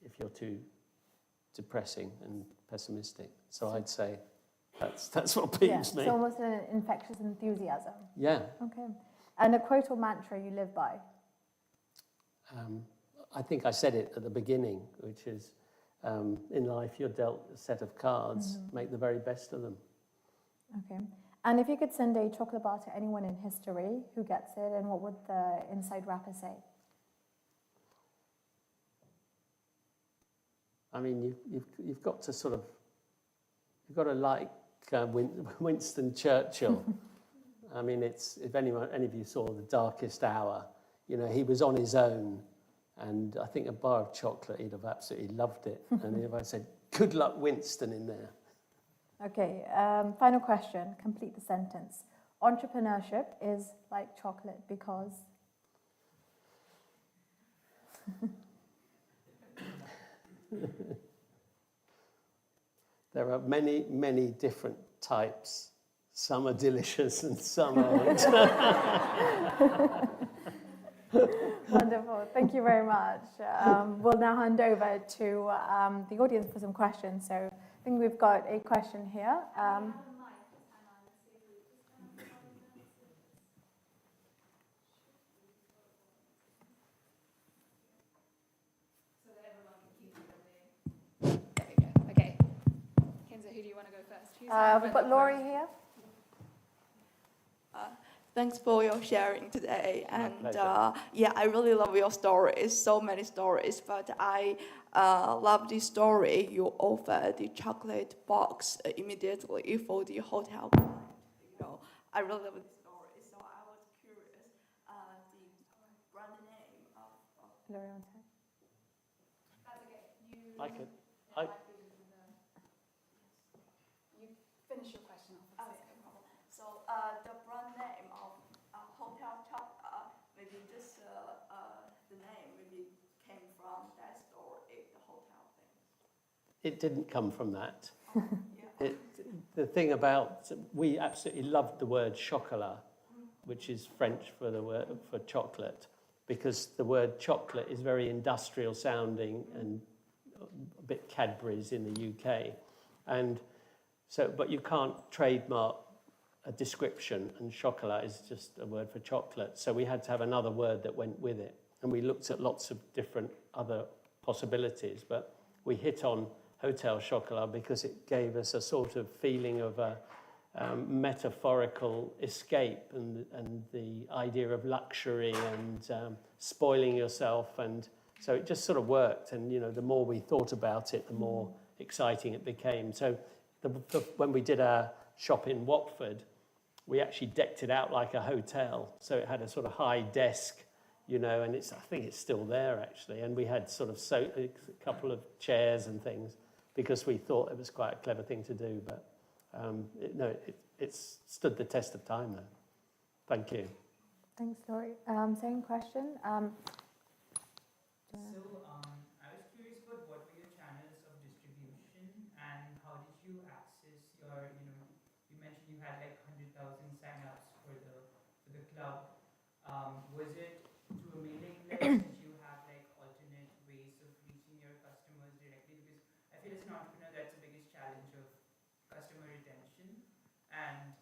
if you're too depressing and pessimistic. So I'd say That's what Yeah, peeves me. it's almost an infectious enthusiasm. Yeah. Okay. And a quote or mantra you live by? I think I said it at the beginning, which is, in life you're dealt a set of cards, make the very best of them. Okay. And if you could send a chocolate bar to anyone in history, who gets it, and what would the inside wrapper say? I mean, you've got to sort of, you've got to like Winston Churchill. I mean, it's, if any of you saw The Darkest Hour, you know, he was on his own, and I think a bar of chocolate, he'd have absolutely loved it. And if I said, good luck, Winston, in there. Okay, final question, complete the sentence. Entrepreneurship is like chocolate because... There are many, many different types. Some are delicious and some aren't. Wonderful. Thank you very much. We'll now hand over to the audience for some questions. So I think we've got a question here. Okay. Kenza, who do you want to go first? We've got Laurie here. Thanks for your sharing today. My And pleasure. yeah, I really love your stories, so many stories, but I love the story you offer the chocolate box immediately for the hotel. You know, I really love the story, so I was curious, the brand name of Laurie, on time. That's okay. I could. You finish your question off. okay, no problem. So the brand name of Hotel Chocolat, maybe just the name maybe came from that story, the hotel thing. It didn't come from that. Yeah. The thing about, we absolutely loved the word chocolat, which is French for the word for chocolate, because the word chocolate is very industrial sounding and a bit Cadbury's in the UK. And so, but you can't trademark a description, and chocolat is just a word for chocolate. So we had to have another word that went with it. And we looked at lots of different other possibilities, but we hit on Hotel Chocolat because it gave us a sort of feeling of a metaphorical escape and the idea of luxury and spoiling yourself. And so it just sort of worked. And, you know, the more we thought about it, the more exciting it became. So when we did our shop in Watford, we actually decked it out like a hotel. So it had a sort of high desk, you know, and I think it's still there actually. And we had sort of a couple of chairs and things because we thought it was quite a clever thing to do. But it's stood the test of time though. Thank you. Thanks, Laurie. Same question. I was curious about what were your channels of distribution and how did you access your, you mentioned you had like 100,000 sign-ups for the club. Was it through a mailing list? Did you have like alternate ways of reaching your customers directly? Because I feel as an entrepreneur, that's the biggest challenge of customer retention. And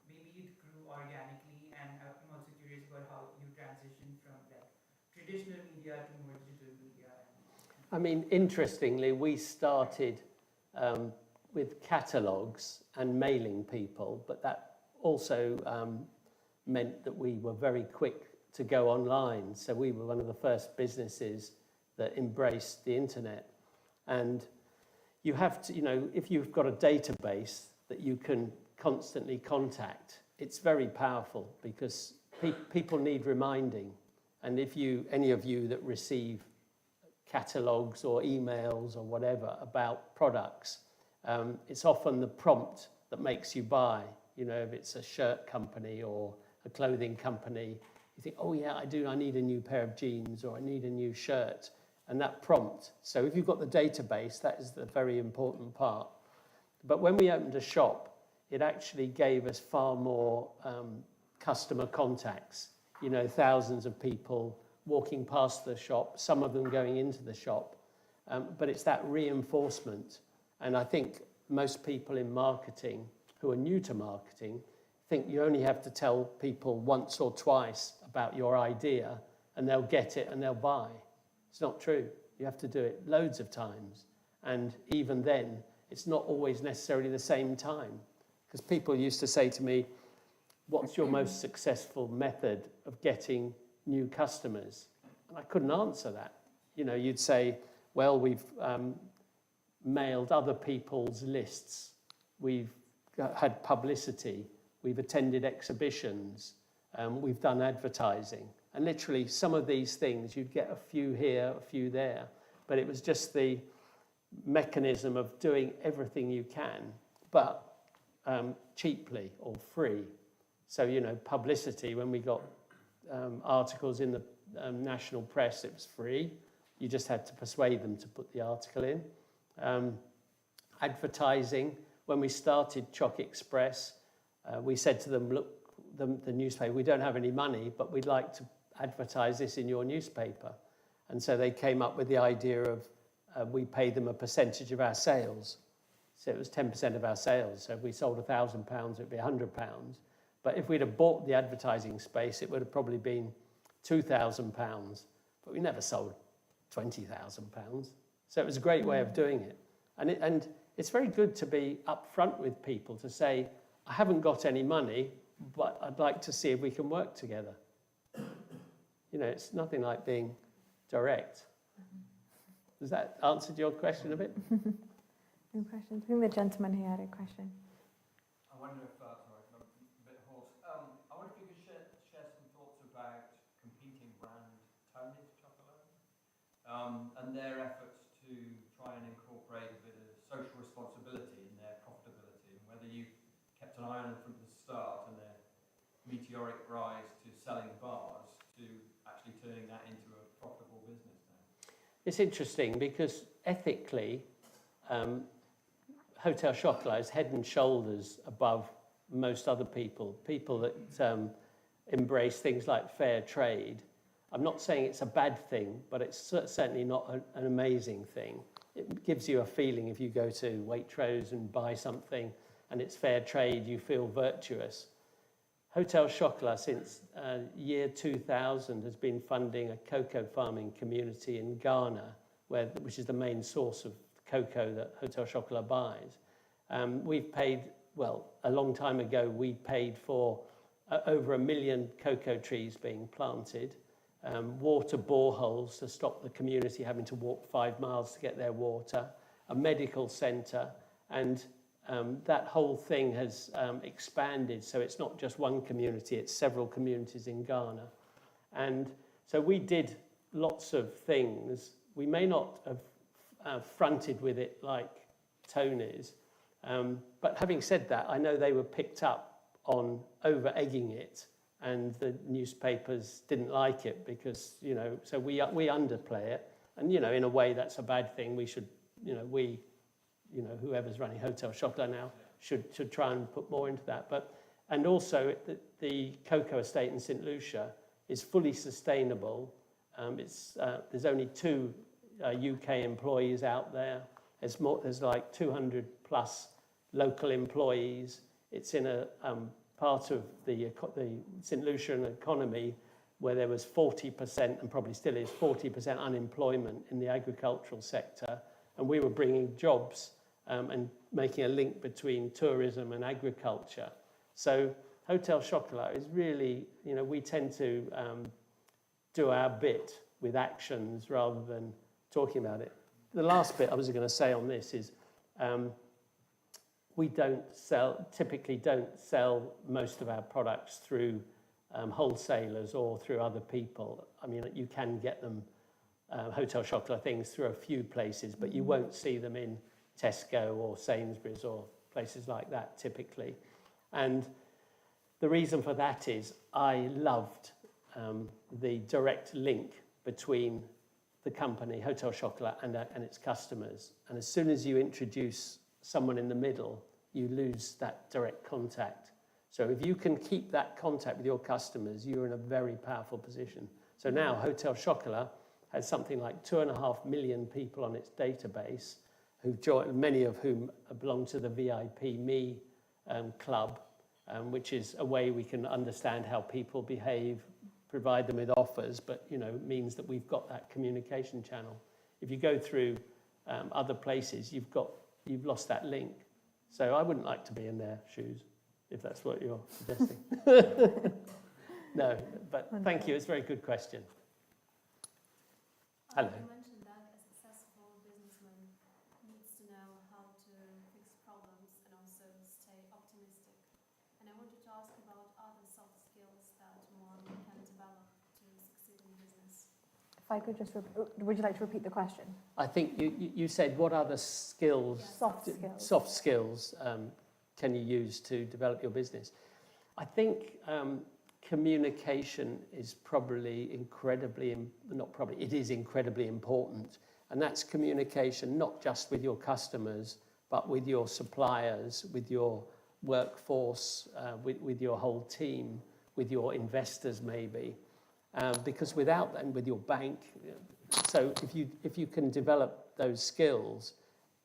maybe it grew organically. And I'm also curious about how you transitioned from like traditional media to more digital media. I mean, interestingly, we started with catalogues and mailing people, but that also meant that we were very quick to go online. So we were one of the first businesses that embraced the internet. And you have to, you know, if you've got a database that you can constantly contact, it's very powerful because people need reminding. And if any of you that receive catalogues or emails or whatever about products, it's often the prompt that makes you buy. You know, if it's a shirt company or a clothing company, you think, oh yeah, I need a new pair of jeans or I need a new shirt. And that prompt. So if you've got the database, that is the very important part. But when we opened a shop, it actually gave us far more customer contacts. You know, thousands of people walking past the shop, some of them going into the shop. But it's that reinforcement. And I think most people in marketing who are new to marketing think you only have to tell people once or twice about your idea and they'll get it and they'll buy. It's not true. You have to do it loads of times. And even then, it's not always necessarily the same time. Because people used to say to me, what's your most successful method of getting new customers? And I couldn't answer that. You know, you'd say, well, we've mailed other people's lists. We've had publicity. We've attended exhibitions. We've done advertising. And literally, some of these things, you'd get a few here, a few there. But it was just the mechanism of doing everything you can, but cheaply or free. So, you know, publicity, when we got articles in the national press, it was free. You just had to persuade them to put the article in. Advertising, when we started ChocExpress, we said to them, look, the newspaper, we don't have any money, but we'd like to advertise this in your newspaper. And so they came up with the idea of we pay them a percentage of our sales. So it was 10% of our sales. So if we sold £1,000, it'd be £100. But if we'd have bought the advertising space, it would have probably been £2,000. But we never sold £20,000. So it was a great way of doing it. And it's very good to be upfront with people to say, I haven't got any money, but I'd like to see if we can work together. You know, it's nothing like being direct. Does that answer your question a bit? No questions. I think the gentleman here had a question. I wonder if, sorry, I'm a bit hoarse. I wonder if you could share some thoughts about competing brand Tony's Chocolat and their efforts to try and incorporate a bit of social responsibility in their profitability, and whether you kept an eye on them from the start and their meteoric rise to selling bars to actually turning that into a profitable business now. It's interesting because ethically, Hotel Chocolat is head and shoulders above most other people that embrace things like fair trade. I'm not saying it's a bad thing, but it's certainly not an amazing thing. It gives you a feeling if you go to Waitrose and buy something and it's fair trade, you feel virtuous. Hotel Chocolat, since year 2000, has been funding a cocoa farming community in Ghana, which is the main source of cocoa that Hotel Chocolat buys. We've paid, well, a long time ago, we paid for over 1 million cocoa trees being planted, water boreholes to stop the community having to walk 5 miles to get their water, a medical centre, and that whole thing has expanded. So it's not just one community, it's several communities in Ghana. And so we did lots of things. We may not have fronted with it like Tony's, but having said that, I know they were picked up on over-egging it, and the newspapers didn't like it because, you know, so we underplay it. And, you know, in a way that's a bad thing. We should, you know, whoever's running Hotel Chocolat now should try and put more into that. And also the cocoa estate in St. Lucia is fully sustainable. There's only 2 UK employees out there. There's like 200 plus local employees. It's in a part of the St. Lucian economy where there was 40%, and probably still is 40% unemployment in the agricultural sector. And we were bringing jobs and making a link between tourism and agriculture. So Hotel Chocolat is really, you know, we tend to do our bit with actions rather than talking about it. The last bit I was going to say on this is we typically don't sell most of our products through wholesalers or through other people. I mean, you can get them, Hotel Chocolat things, through a few places, but you won't see them in Tesco or Sainsbury's or places like that typically. And the reason for that is I loved the direct link between the company, Hotel Chocolat, and its customers. And as soon as you introduce someone in the middle, you lose that direct contact. So if you can keep that contact with your customers, you're in a very powerful position. So now Hotel Chocolat has something like 2.5 million people on its database, who've joined, many of whom belong to the VIP Me club, which is a way we can understand how people behave, provide them with offers, but means that we've got that communication channel. If you go through other places, you've lost that link. So I wouldn't like to be in their shoes, if that's what you're suggesting. No, but thank you. It's a very good question. Hello. You mentioned that a successful businessman needs to know how to fix problems and also stay optimistic. And I wanted to ask about other soft skills that one can develop to succeed in business. If I could just, would you like to repeat the question? I think you said what other skills, soft skills can you use to develop your business? I think communication is probably it is incredibly important. And that's communication not just with your customers, but with your suppliers, with your workforce, with your whole team, with your investors maybe. Because without that, and with your bank, so if you can develop those skills,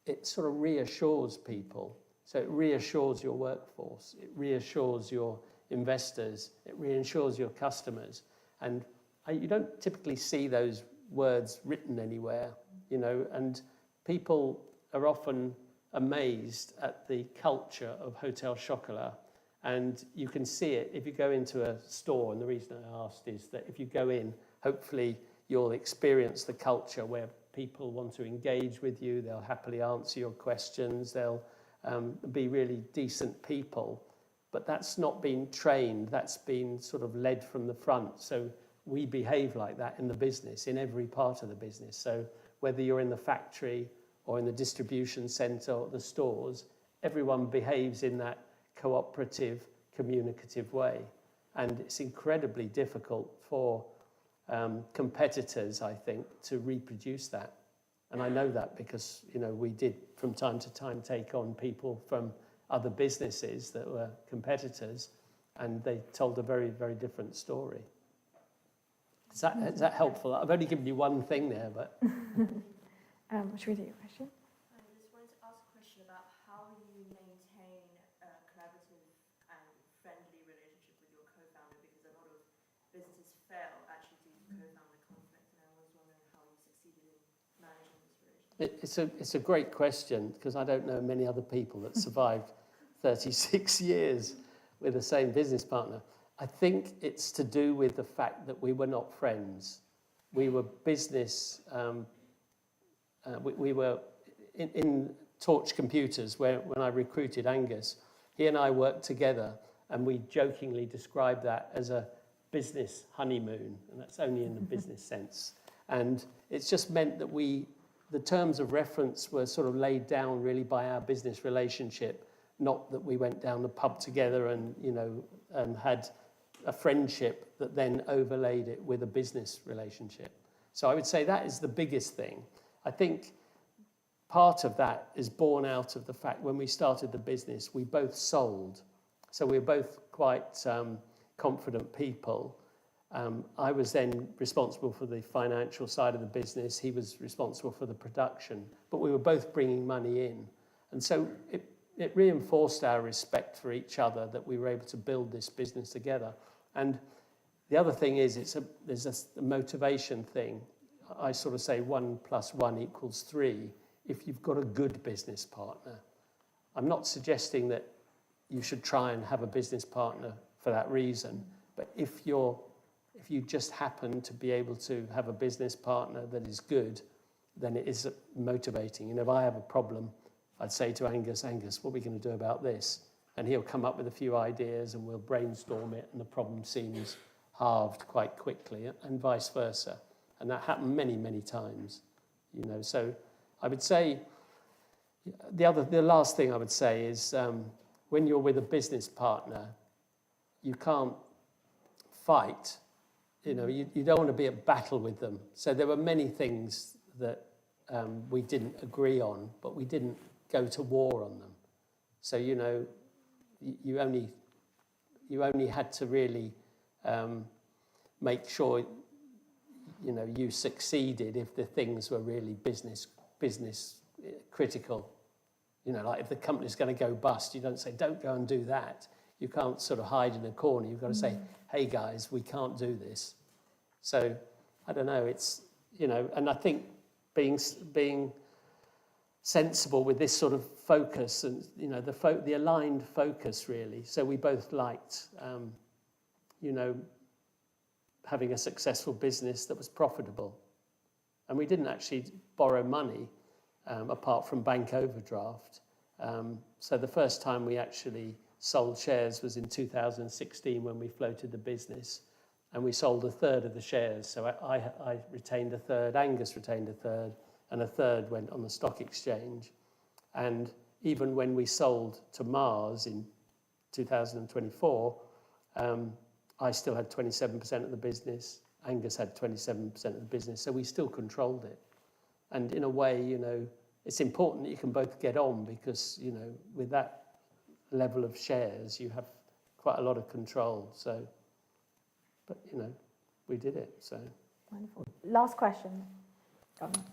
it sort of reassures people. So it reassures your workforce, it reassures your investors, it reassures your customers. And you don't typically see those words written anywhere, and people are often amazed at the culture of Hotel Chocolat. And you can see it if you go into a store, and the reason I asked is that if you go in, hopefully you'll experience the culture where people want to engage with you, they'll happily answer your questions, they'll be really decent people. But that's not been trained, that's been sort of led from the front. So we behave like that in the business, in every part of the business. So whether you're in the factory or in the distribution centre or the stores, everyone behaves in that cooperative, communicative way. And it's incredibly difficult for competitors, I think, to reproduce that. And I know that because, we did from time to time take on people from other businesses that were competitors, and they told a very, very different story. Is that helpful? I've only given you one thing there, but... Should we take your question? I just wanted to ask a question about how you maintain a collaborative and friendly relationship with your co-founder, because a lot of businesses fail actually due to co-founder conflict, and I was wondering how you succeeded in managing this relationship. It's a great question, because I don't know many other people that survived 36 years with the same business partner. I think it's to do with the fact that we were not friends. We were business... we were in Torch Computers, when I recruited Angus. He and I worked together, and we jokingly described that as a business honeymoon, and that's only in the business sense. And it's just meant that the terms of reference were sort of laid down really by our business relationship, not that we went down the pub together and, and had a friendship that then overlaid it with a business relationship. So I would say that is the biggest thing. I think part of that is born out of the fact when we started the business, we both sold. So we were both quite confident people. I was then responsible for the financial side of the business. He was responsible for the production. But we were both bringing money in. And so it reinforced our respect for each other that we were able to build this business together. And the other thing is there's a motivation thing. I sort of say 1 + 1 = 3 if you've got a good business partner. I'm not suggesting that you should try and have a business partner for that reason, but if you just happen to be able to have a business partner that is good, then it is motivating. If I have a problem, I'd say to Angus, what are we going to do about this? And he'll come up with a few ideas and we'll brainstorm it, and the problem seems halved quite quickly, and vice versa. And that happened many, many times, So I would say the last thing I would say is when you're with a business partner, you can't fight. You don't want to be at battle with them. So there were many things that we didn't agree on, but we didn't go to war on them. So you only had to really make sure you succeeded if the things were really business critical. You know, like if the company's going to go bust, you don't say, don't go and do that. You can't sort of hide in a corner. You've got to say, hey guys, we can't do this. So, I don't know, it's, you know, and I think being sensible with this sort of focus and, you know, the aligned focus really. So we both liked, you know, having a successful business that was profitable. And we didn't actually borrow money apart from bank overdraft. So the first time we actually sold shares was in 2016 when we floated the business, and we sold a third of the shares. So I retained a third, Angus retained a third, and a third went on the stock exchange. And even when we sold to Mars in 2024, I still had 27% of the business. Angus had 27% of the business, so we still controlled it. And in a way, you know, it's important that you can both get on because, you know, with that level of shares, you have quite a lot of control. So, but, you know, we did it, so. Wonderful. Last question. Yeah, thank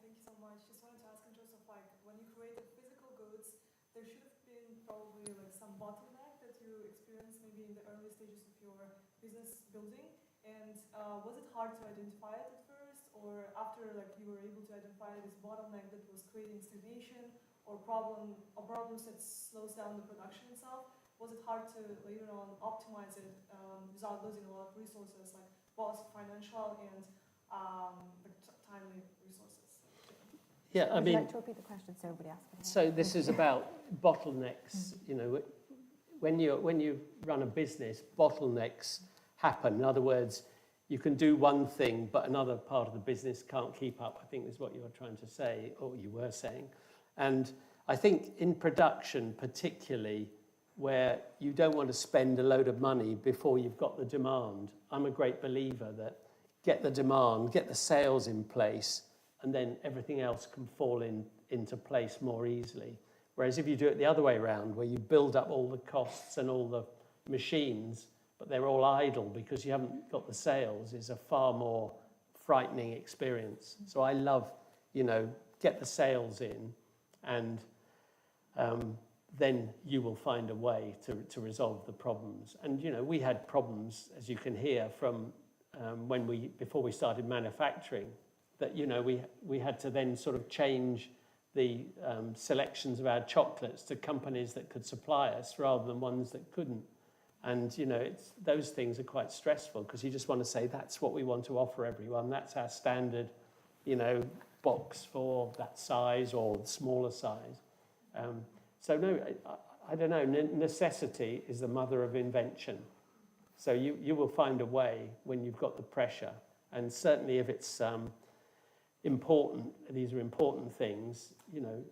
you so much. Just wanted to ask in terms of like when you created physical goods, there should have been probably like some bottleneck that you experienced maybe in the early stages of your business building. And was it hard to identify it at first, or after like you were able to identify this bottleneck that was creating stagnation or problems that slows down the production itself? Was it hard to later on optimize it without losing a lot of resources, like both financial and timely resources? Yeah, I Would mean, you like to repeat the question so everybody else can hear? so this is about bottlenecks. You know, when you run a business, bottlenecks happen. In other words, you can do one thing, but another part of the business can't keep up, I think is what you were trying to say, or you were saying. And I think in production, particularly, where you don't want to spend a load of money before you've got the demand. I'm a great believer that get the demand, get the sales in place, and then everything else can fall into place more easily. Whereas if you do it the other way around, where you build up all the costs and all the machines, but they're all idle because you haven't got the sales, is a far more frightening experience. So I love, you know, get the sales in, and then you will find a way to resolve the problems. And, you know, we had problems, as you can hear, from before we started manufacturing, that, you know, we had to then sort of change the selections of our chocolates to companies that could supply us rather than ones that couldn't. And, you know, those things are quite stressful because you just want to say, that's what we want to offer everyone. That's our standard, you know, box for that size or smaller size. So no, I don't know, necessity is the mother of invention. So you will find a way when you've got the pressure. And certainly if it's important, these are important things, you know,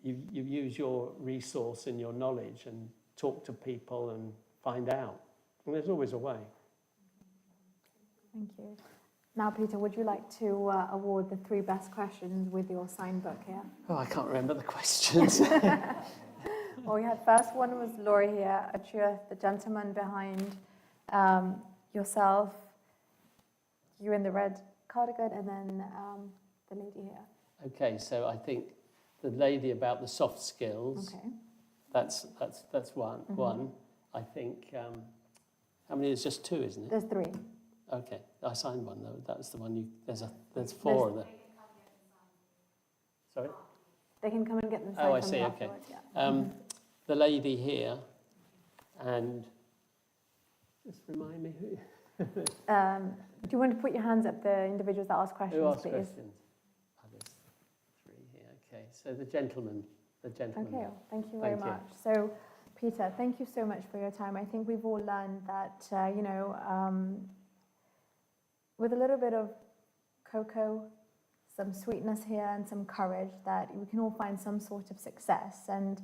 you use your resource and your knowledge and talk to people and find out. And there's always a way. Thank you. Now, Peter, would you like to award the 3 best questions with your signed book here? Oh, I can't remember the questions. Well, we had first one was Laurie here, Achua, the gentleman behind yourself, you in the red cardigan, and then the lady here. Okay, so I think the lady about the soft skills, Okay. that's one. Mm-hmm. One. I think, how many? There's just 2, isn't it? There's 3. Okay, I signed one though. That was the one there's 4 of them. Sorry? They can come and get them Oh, I signed from see, you okay. afterwards, yeah. The lady here, and just remind me who. Do you want to put your hands up, the individuals that ask questions, Who asked please? questions? Oh, there's 3 here. Okay, so the gentleman. Okay, there. well, thank you very Thank you. much. So, Peter, thank you so much for your time. I think we've all learned that, you know, with a little bit of cocoa, some sweetness here and some courage, that we can all find some sort of success. And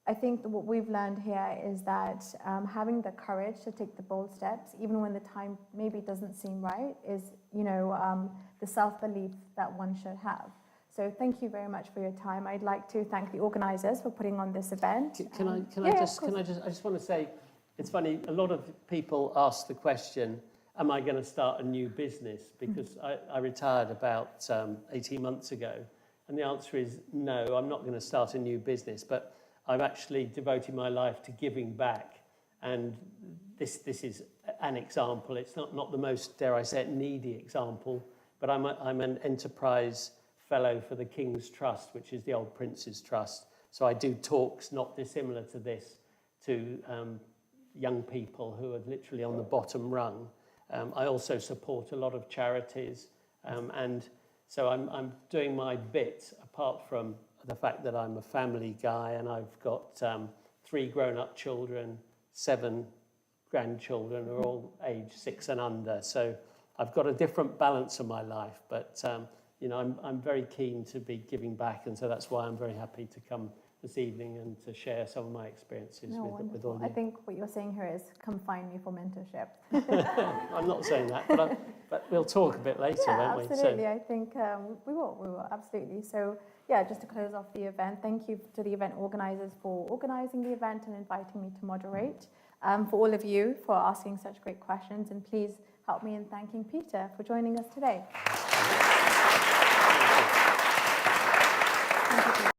I think that what we've learned here is that having the courage to take the bold steps, even when the time maybe doesn't seem right, is, you know, the self-belief that one should have. So thank you very much for your time. I'd like to thank the organisers for putting on this event. I just want to say, it's funny, a lot of people ask the question, am I going to start a new business? Because I retired about 18 months ago, And the answer is no, I'm not going to start a new business, but I've actually devoted my life to giving back. And this is an example. It's not the most, dare I say it, needy example, but I'm an enterprise fellow for the King's Trust, which is the old Prince's Trust. So I do talks not dissimilar to this to young people who are literally on the bottom rung. I also support a lot of charities, and so I'm doing my bit, apart from the fact that I'm a family guy and I've got 3 grown-up children, 7 grandchildren, are all aged 6 and under. So I've got a different balance of my life, but you know, I'm very keen to be giving back, and so that's why I'm very happy to come this evening and to share some of my experiences with all of you. I think what you're saying here is come find me for mentorship. I'm not saying that, but we'll talk a bit later, won't we? Absolutely. I think we will, absolutely. So yeah, just to close off the event, thank you to the event organisers for organising the event and inviting me to moderate. For all of you for asking such great questions, and please help me in thanking Peter for joining us today. Thank you.